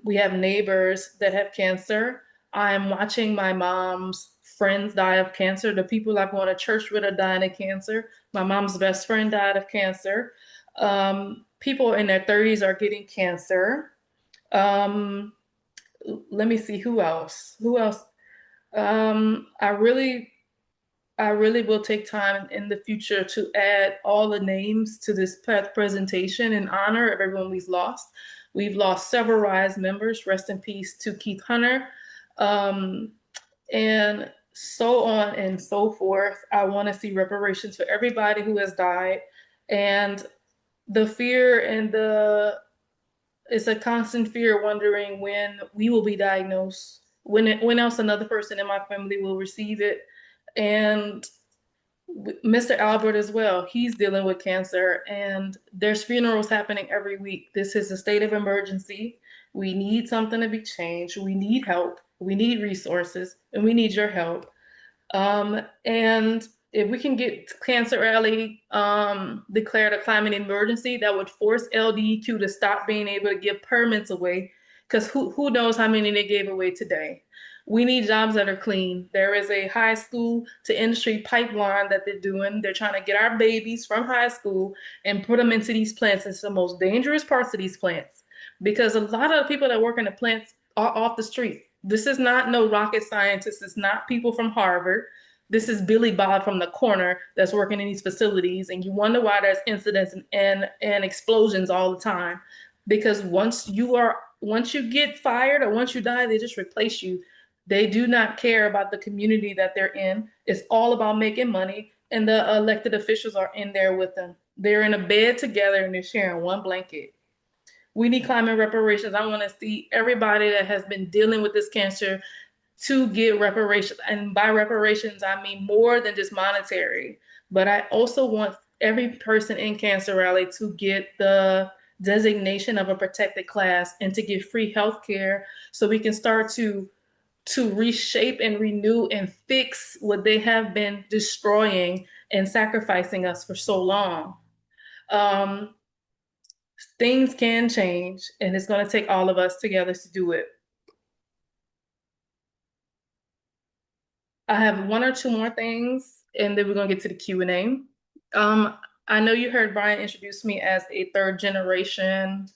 We have neighbors that have cancer. I'm watching my mom's friends die of cancer. The people I've gone to church with are dying of cancer. My mom's best friend died of cancer. People in their 30s are getting cancer. Let me see who else. I really will take time in the future to add all the names to this presentation in honor of everyone we've lost. We've lost several Rise members. Rest in peace to Keith Hunter. And so on and so forth. I want to see reparations for everybody who has died. And the fear and it's a constant fear wondering when we will be diagnosed, when else another person in my family will receive it. And Mr. Albert as well, he's dealing with cancer and there's funerals happening every week. This is a state of emergency. We need something to be changed. We need help. We need resources, and we need your help. And if we can get Cancer Alley declared a climate emergency, that would force LDEQ to stop being able to give permits away, because who knows how many they gave away today. We need jobs that are clean. There is a high school to industry pipeline that they're doing. They're trying to get our babies from high school and put them into these plants. It's the most dangerous parts of these plants, because a lot of the people that work in the plants off the street. This is not no rocket scientists. It's not people from Harvard. This is Billy Bob from the corner that's working in these facilities, and you wonder why there's incidents and explosions all the time. Because once you get fired or once you die, they just replace you. They do not care about the community that they're in. It's all about making money, and the elected officials are in there with them. They're in a bed together and they're sharing one blanket. We need climate reparations. I want to see everybody that has been dealing with this cancer to get reparations. And by reparations, I mean more than just monetary. But I also want every person in Cancer Rally to get the designation of a protected class and to get free health care so we can start to reshape and renew and fix what they have been destroying and sacrificing us for so long. Um, Things can change, and it's going to take all of us together to do it. I have one or two more things, and then we're going to get to the Q&A. I know you heard Brian introduce me as a third generation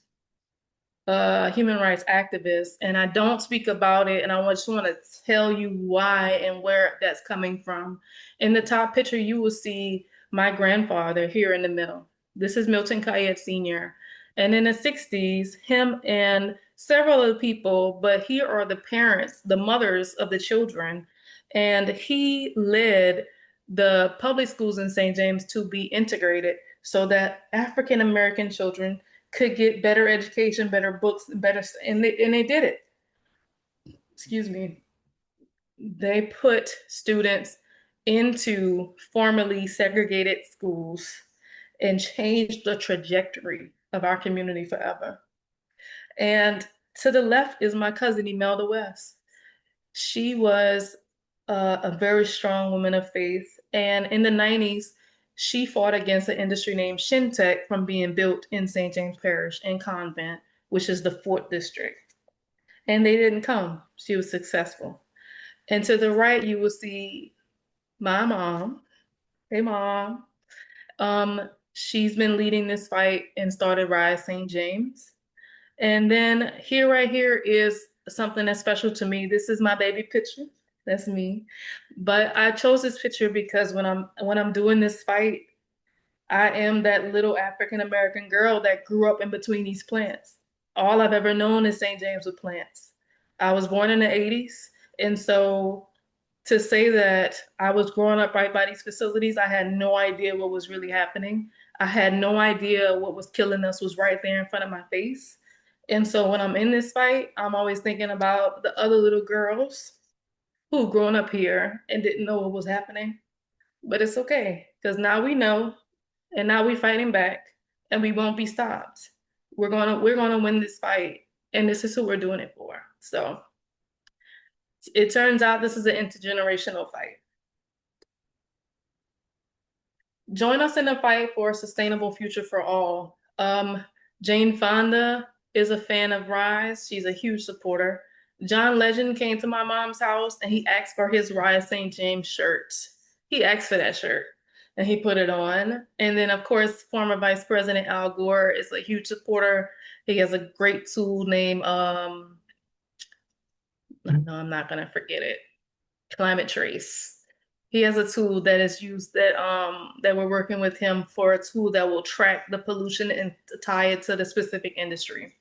human rights activist, and I don't speak about it, and I just want to tell you why and where that's coming from. In the top picture, you will see my grandfather here in the middle. This is Milton Cayette Sr. And in the 60s, him and several other people, but here are the parents, the mothers of the children, and he led the public schools in St. James to be integrated so that African American children could get better education, better books, better, and they did it. Excuse me. They put students into formerly segregated schools and changed the trajectory of our community forever. And to the left is my cousin Imelda West. She was a very strong woman of faith. And in the 90s, she fought against an industry named Shintech from being built in St. James Parish and Convent, which is the fourth district. And they didn't come. She was successful. And to the right, you will see my mom. Hey, mom. She's been leading this fight and started Rise St. James. And then here, right here is something that's special to me. This is my baby picture. That's me. But I chose this picture because when I'm doing this fight, I am that little African American girl that grew up in between these plants. All I've ever known is St. James with plants. I was born in the 80s, and so to say that I was growing up right by these facilities, I had no idea what was really happening. I had no idea what was killing us was right there in front of my face. And so when I'm in this fight, I'm always thinking about the other little girls who grown up here and didn't know what was happening. But it's okay, because now we know, and now we're fighting back, and we won't be stopped. We're gonna win this fight, and this is who we're doing it for. So it turns out this is an intergenerational fight. Join us in the fight for a sustainable future for all. Jane Fonda is a fan of Rise. She's a huge supporter. John Legend came to my mom's house and he asked for his Rise St. James shirt. He asked for that shirt and he put it on. And then, of course, former Vice President Al Gore is a huge supporter. He has a great tool named, no, I'm not going to forget it, Climate Trace. He has a tool that is used that we're working with him for a tool that will track the pollution and tie it to the specific industry.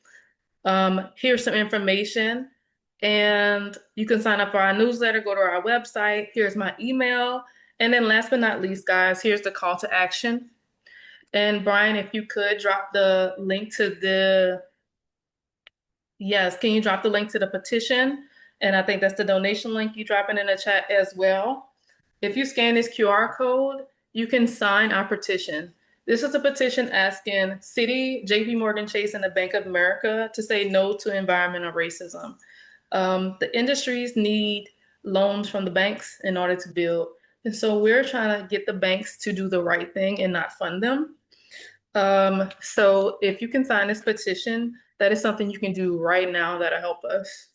Here's some information, and you can sign up for our newsletter, go to our website. Here's my email. And then last but not least, guys, here's the call to action. And Brian, if you could drop the link to yes, can you drop the link to the petition? And I think that's the donation link. You drop it in the chat as well. If you scan this QR code, you can sign our petition. This is a petition asking Citi, JP Morgan Chase, and the Bank of America to say no to environmental racism. The industries need loans from the banks in order to build. And so we're trying to get the banks to do the right thing and not fund them. So if you can sign this petition, that is something you can do right now that'll help us.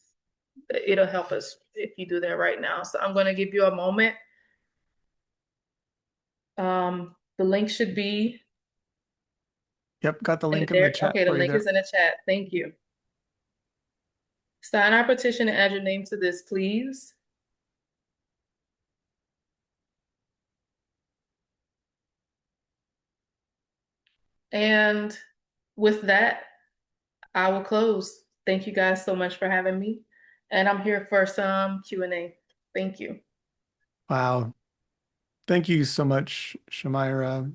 It'll help us if you do that right now. So I'm going to give you a moment. The link should be Yep, got the link in the there. chat Okay, the for you link there. is in the chat. Thank you. Sign our petition and add your name to this, please. And with that, I will close. Thank you guys so much for having me. And I'm here for some Q&A. Thank you. Wow. Thank you so much, Shamyra.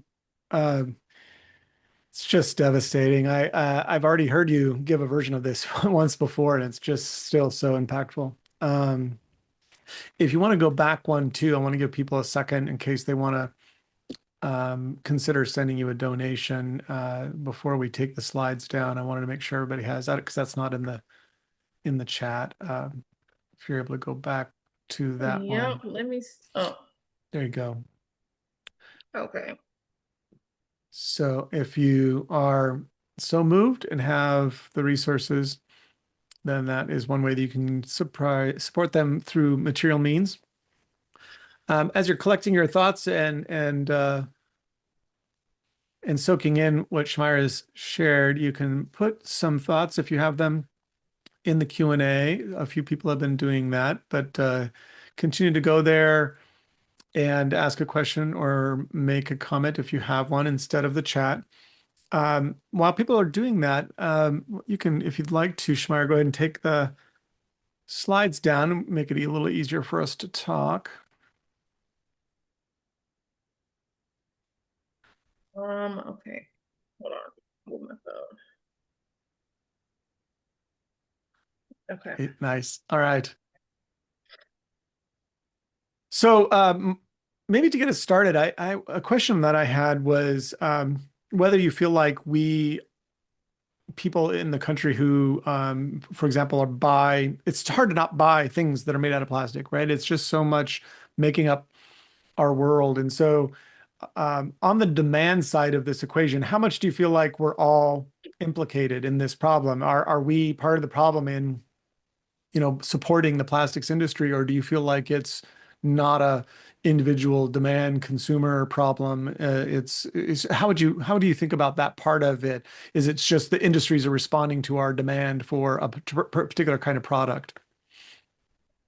Uh, it's just devastating. I've already heard you give a version of this once before, and it's just still so impactful. If you want to go back one too, I want to give people a second in case they want to consider sending you a donation before we take the slides down. I wanted to make sure everybody has that because that's not in the chat. If you're able to go back to that Yep, one, oh, there you go. okay. So if you are so moved and have the resources, then that is one way that you can support them through material means. As you're collecting your thoughts and soaking in what Shamyra has shared, you can put some thoughts if you have them in the Q&A. A few people have been doing that, but continue to go there and ask a question or make a comment if you have one instead of the chat. While people are doing that, you can, if you'd like to, Shamyra, go ahead and take the slides down and make it a little easier for us to talk. Okay. Hold on. Move my phone. Okay. Nice. All right. So maybe to get us started, a question that I had was whether you feel like we people in the country who, for example, are buy. It's hard to not buy things that are made out of plastic, right? It's just so much making up our world, and so on the demand side of this equation, how much do you feel like we're all implicated in this problem? Are we part of the problem in supporting the plastics industry, or do you feel like it's not a individual demand consumer problem? It's how do you think about that part of it? Is it just the industries are responding to our demand for a particular kind of product?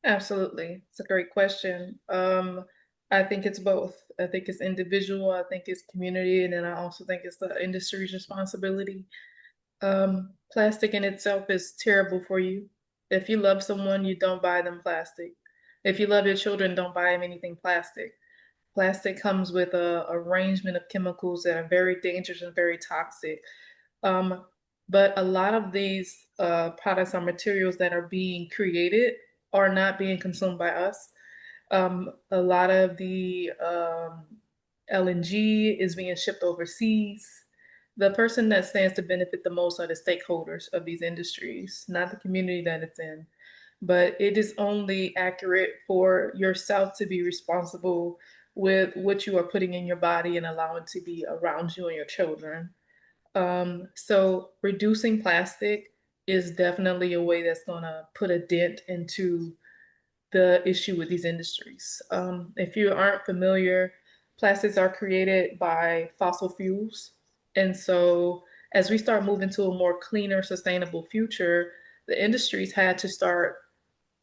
Absolutely. It's a great question. I think it's both. I think it's individual, I think it's community, and then I also think it's the industry's responsibility. Plastic in itself is terrible for you. If you love someone, you don't buy them plastic. If you love your children, don't buy them anything plastic. Plastic comes with a arrangement of chemicals that are very dangerous and very toxic. Um, but a lot of these products or materials that are being created are not being consumed by us. A lot of the LNG is being shipped overseas. The person that stands to benefit the most are the stakeholders of these industries, not the community that it's in. But it is only accurate for yourself to be responsible with what you are putting in your body and allowing to be around you and your children. So reducing plastic is definitely a way that's going to put a dent into the issue with these industries. If you aren't familiar, plastics are created by fossil fuels. And so as we start moving to a more cleaner, sustainable future, the industries had to start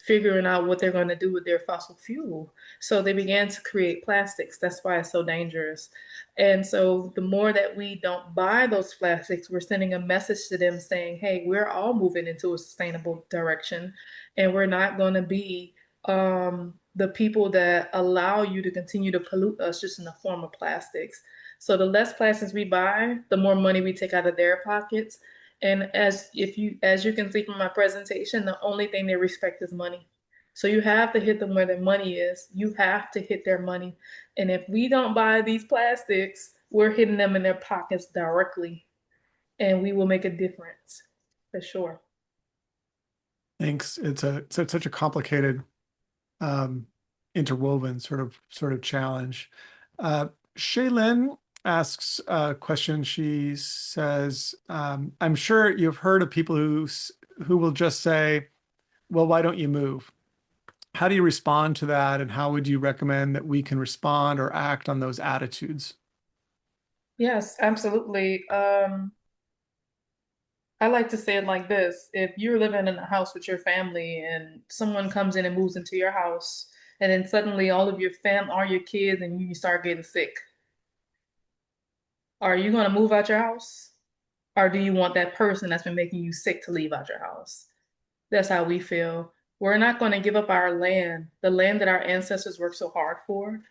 figuring out what they're going to do with their fossil fuel. So they began to create plastics. That's why it's so dangerous. And so the more that we don't buy those plastics, we're sending a message to them saying, hey, we're all moving into a sustainable direction and we're not going to be the people that allow you to continue to pollute us just in the form of plastics. So the less plastics we buy, the more money we take out of their pockets. And as you can see from my presentation, the only thing they respect is money. So you have to hit them where their money is. You have to hit their money. And if we don't buy these plastics, we're hitting them in their pockets directly. And we will make a difference for sure. Thanks. It's such a complicated, um, interwoven sort of challenge. Uh, Shaylin asks a question. She says, "I'm sure you've heard of people who will just say, 'Well, why don't you move?' How do you respond to that, and how would you recommend that we can respond or act on those attitudes?" Yes, absolutely. I like to say it like this. If you're living in a house with your family and someone comes in and moves into your house, and then suddenly all your kids, and you start getting sick, are you going to move out your house? Or do you want that person that's been making you sick to leave out your house? That's how we feel. We're not going to give up our land, the land that our ancestors worked so hard for.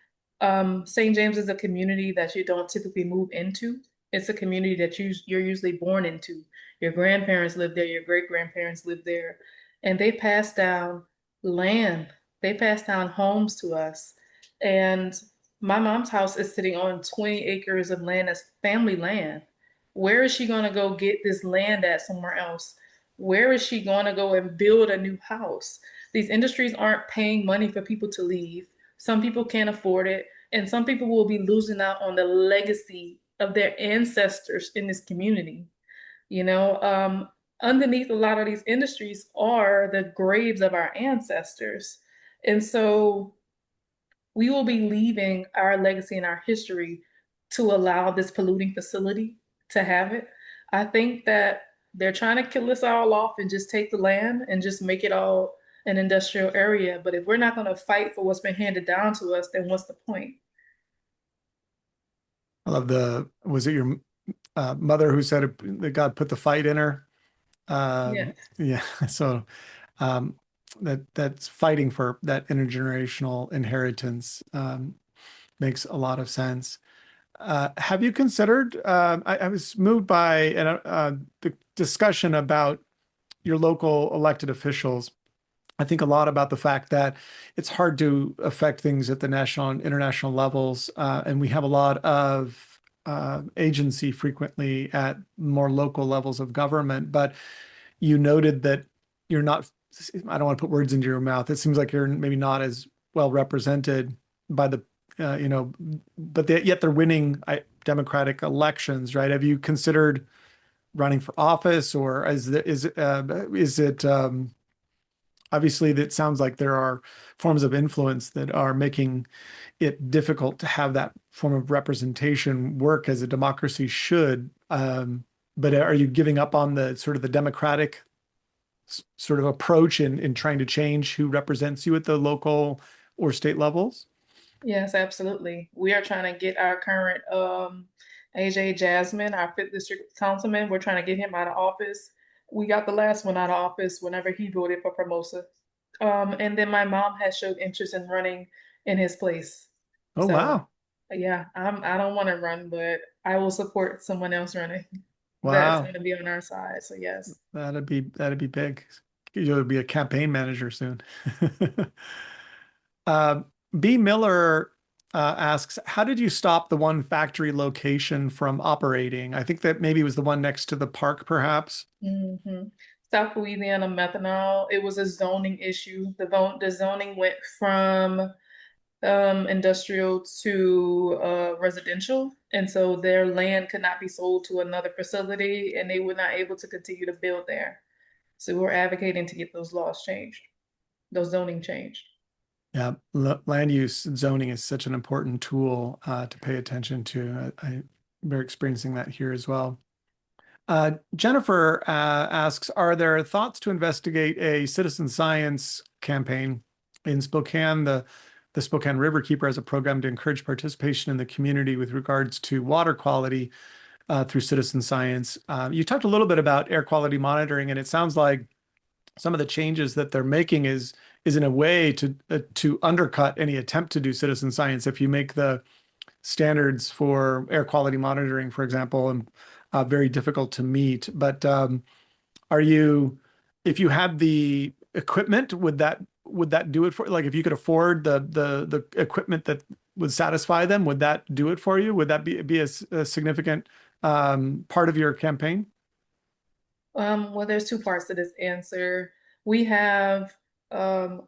St. James is a community that you don't typically move into. It's a community that you're usually born into. Your grandparents lived there, your great grandparents lived there, and they passed down land. They passed down homes to us. And my mom's house is sitting on 20 acres of land that's family land. Where is she going to go get this land at somewhere else? Where is she going to go and build a new house? These industries aren't paying money for people to leave. Some people can't afford it, and some people will be losing out on the legacy of their ancestors in this community. You know, underneath a lot of these industries are the graves of our ancestors. And so we will be leaving our legacy and our history to allow this polluting facility to have it. I think that they're trying to kill us all off and just take the land and just make it all an industrial area. But if we're not going to fight for what's been handed down to us, then what's the point? I love was it your mother who said that God put the fight in her? Yeah. Yeah. So um, that's fighting for that intergenerational inheritance makes a lot of sense. Have you considered? I was moved by the discussion about your local elected officials. I think a lot about the fact that it's hard to affect things at the national and international levels, and we have a lot of agency frequently at more local levels of government. But you noted that you're not, I don't want to put words into your mouth. It seems like you're maybe not as well represented by but yet they're winning democratic elections, right? Have you considered running for office, or is it obviously that sounds like there are forms of influence that are making it difficult to have that form of representation work as a democracy should. But are you giving up on the sort of the democratic sort of approach in trying to change who represents you at the local or state levels? Yes, absolutely. We are trying to get our current AJ Jasmine, our fifth district councilman. We're trying to get him out of office. We got the last one out of office whenever he voted for Formosa. And then my mom has showed interest in running in his place. Oh, So wow. yeah, I don't want to run, but I will support someone else running that's Wow. going to be on our side. So yes. That'd be big. You'll be a campaign manager soon. B. Miller asks, how did you stop the one factory location from operating? I think that maybe was the one next to the park, perhaps. hmm South Louisiana methanol, it was a zoning issue. The zoning went from industrial to residential. And so their land could not be sold to another facility and they were not able to continue to build there. So we're advocating to get those laws changed, those zoning changed. Yeah, land use zoning is such an important tool to pay attention to. We're experiencing that here as well. Jennifer asks, are there thoughts to investigate a citizen science campaign in Spokane? The Spokane Riverkeeper has a program to encourage participation in the community with regards to water quality through citizen science. You talked a little bit about air quality monitoring, and it sounds like some of the changes that they're making is in a way to undercut any attempt to do citizen science. If you make the standards for air quality monitoring, for example, and very difficult to meet. But are you, if you had the equipment, would that do it for? Like, if you could afford the equipment that would satisfy them, would that do it for you? Would that be a significant part of your campaign? Well, there's two parts to this answer. We have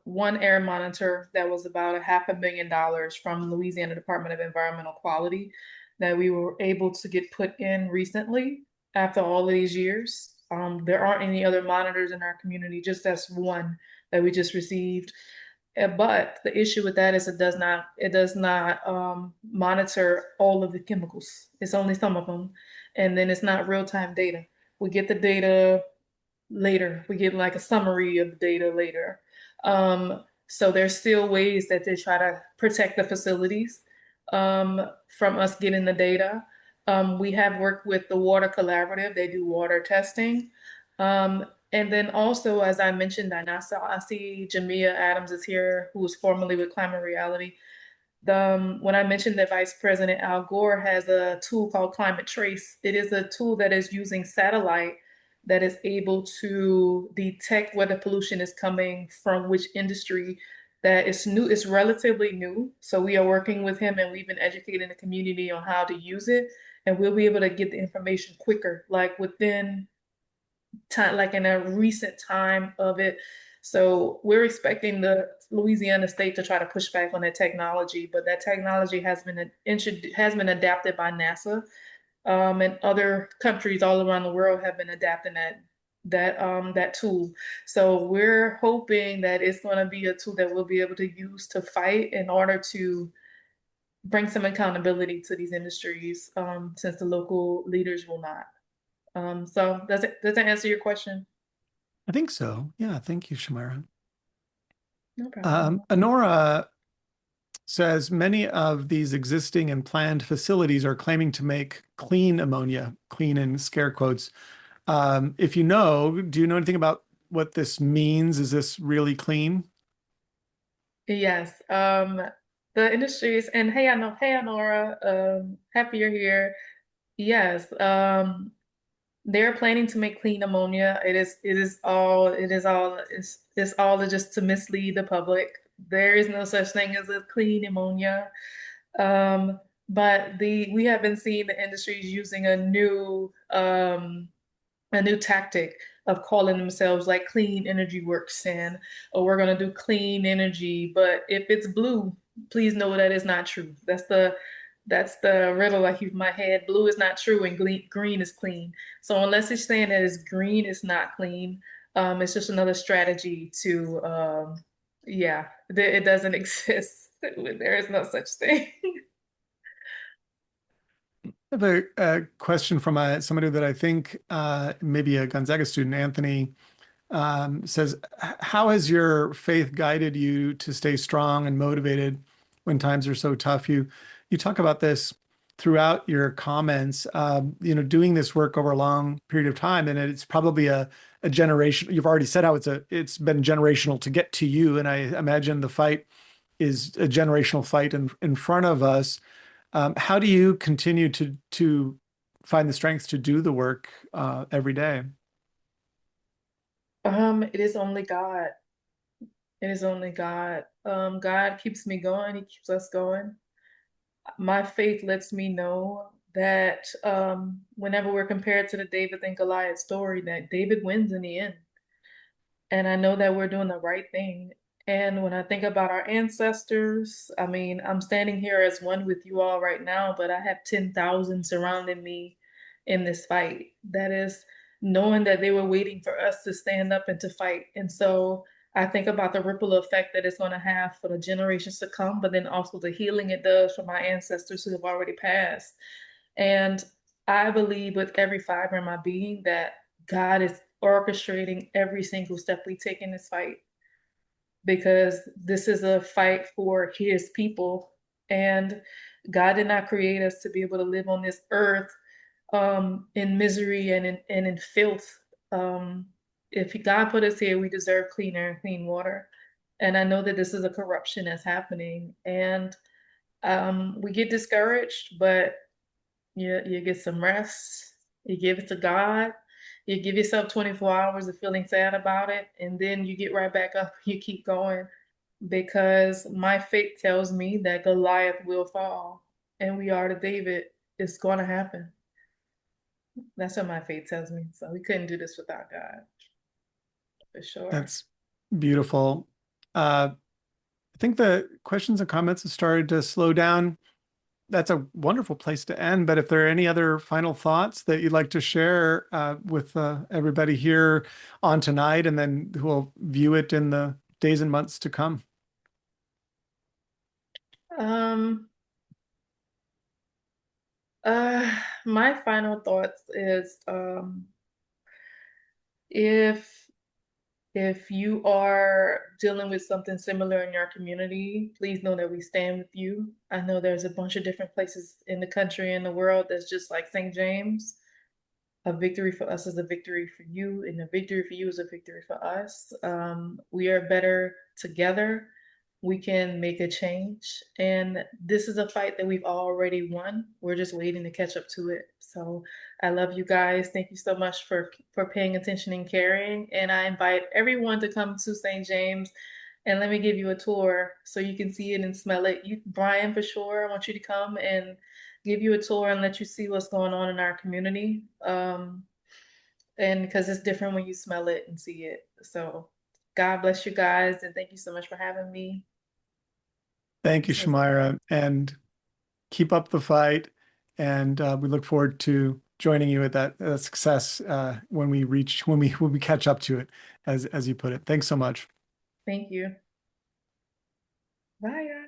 one air monitor that was about a $500,000 from Louisiana Department of Environmental Quality that we were able to get put in recently after all of these years. There aren't any other monitors in our community, just that's one that we just received. But the issue with that is it does not monitor all of the chemicals. It's only some of them, and then it's not real time data. We get the data later. We get like a summary of the data later. So there's still ways that they try to protect the facilities from us getting the data. We have worked with the Water Collaborative. They do water testing. And then also, as I mentioned, I see Jamia Adams is here, who was formerly with Climate Reality. When I mentioned that Vice President Al Gore has a tool called Climate Trace, it is a tool that is using satellite that is able to detect where the pollution is coming from, which industry. That is new, it's relatively new. So we are working with him and we've been educating the community on how to use it. And we'll be able to get the information quicker, like within time, like in a recent time of it. So we're expecting the Louisiana state to try to push back on that technology, but that technology has been adapted by NASA, and other countries all around the world have been adapting that tool. So we're hoping that it's going to be a tool that we'll be able to use to fight in order to bring some accountability to these industries, since the local leaders will not. So does that answer your question? I think so. Yeah, thank you, Shamyra. No problem. Honora says many of these existing and planned facilities are claiming to make clean ammonia, clean in scare quotes. If you know, do you know anything about what this means? Is this really clean? Yes. The industries and hey, I know, hey, Nora. Happy you're here. Yes. They're planning to make clean ammonia. It's all just to mislead the public. There is no such thing as a clean ammonia. But we have been seeing the industries using a new tactic of calling themselves like clean energy works and or we're going to do clean energy, but if it's blue, please know that is not true. That's the riddle I keep in my head. Blue is not true and green is clean. So unless it's saying that it's green, it's not clean. It's just another strategy to yeah, it doesn't exist. There is no such thing. I have a question from somebody that I think maybe a Gonzaga student, Anthony, says, how has your faith guided you to stay strong and motivated when times are so tough? You talk about this throughout your comments, doing this work over a long period of time, and it's probably a generation. You've already said how it's been generational to get to you, and I imagine the fight is a generational fight in front of us. How do you continue to find the strength to do the work every day? It is only God. It is only God. God keeps me going. He keeps us going. My faith lets me know that whenever we're compared to the David and Goliath story, that David wins in the end. And I know that we're doing the right thing. And when I think about our ancestors, I mean, I'm standing here as one with you all right now, but I have 10,000 surrounding me in this fight. That is knowing that they were waiting for us to stand up and to fight. And so I think about the ripple effect that it's going to have for the generations to come, but then also the healing it does for my ancestors who have already passed. And I believe with every fiber in my being that God is orchestrating every single step we take in this fight because this is a fight for his people. And God did not create us to be able to live on this earth in misery and in filth. Um, if God put us here, we deserve clean air and clean water. And I know that this is a corruption that's happening. And we get discouraged, but you get some rest, you give it to God, you give yourself 24 hours of feeling sad about it, and then you get right back up, you keep going because my faith tells me that Goliath will fall and we are the David. It's going to happen. That's what my faith tells me. So we couldn't do this without God, for sure. That's beautiful. I think the questions and comments have started to slow down. That's a wonderful place to end. But if there are any other final thoughts that you'd like to share with everybody here on tonight, and then who will view it in the days and months to come. Um, uh, my final thoughts is If if you are dealing with something similar in your community, please know that we stand with you. I know there's a bunch of different places in the country and the world that's just like St. James. A victory for us is a victory for you, and a victory for you is a victory for us. We are better together. We can make a change. And this is a fight that we've already won. We're just waiting to catch up to it. So I love you guys. Thank you so much for paying attention and caring. And I invite everyone to come to St. James and let me give you a tour so you can see it and smell it. You, Brian, for sure, I want you to come and give you a tour and let you see what's going on in our community. And because it's different when you smell it and see it. So God bless you guys, and thank you so much for having me. Thank you, So, Shamyra, and keep up the fight. And we look forward to joining you at that success when we reach when we catch up to it, as you put it. Thanks so much. thank you. Bye, guys.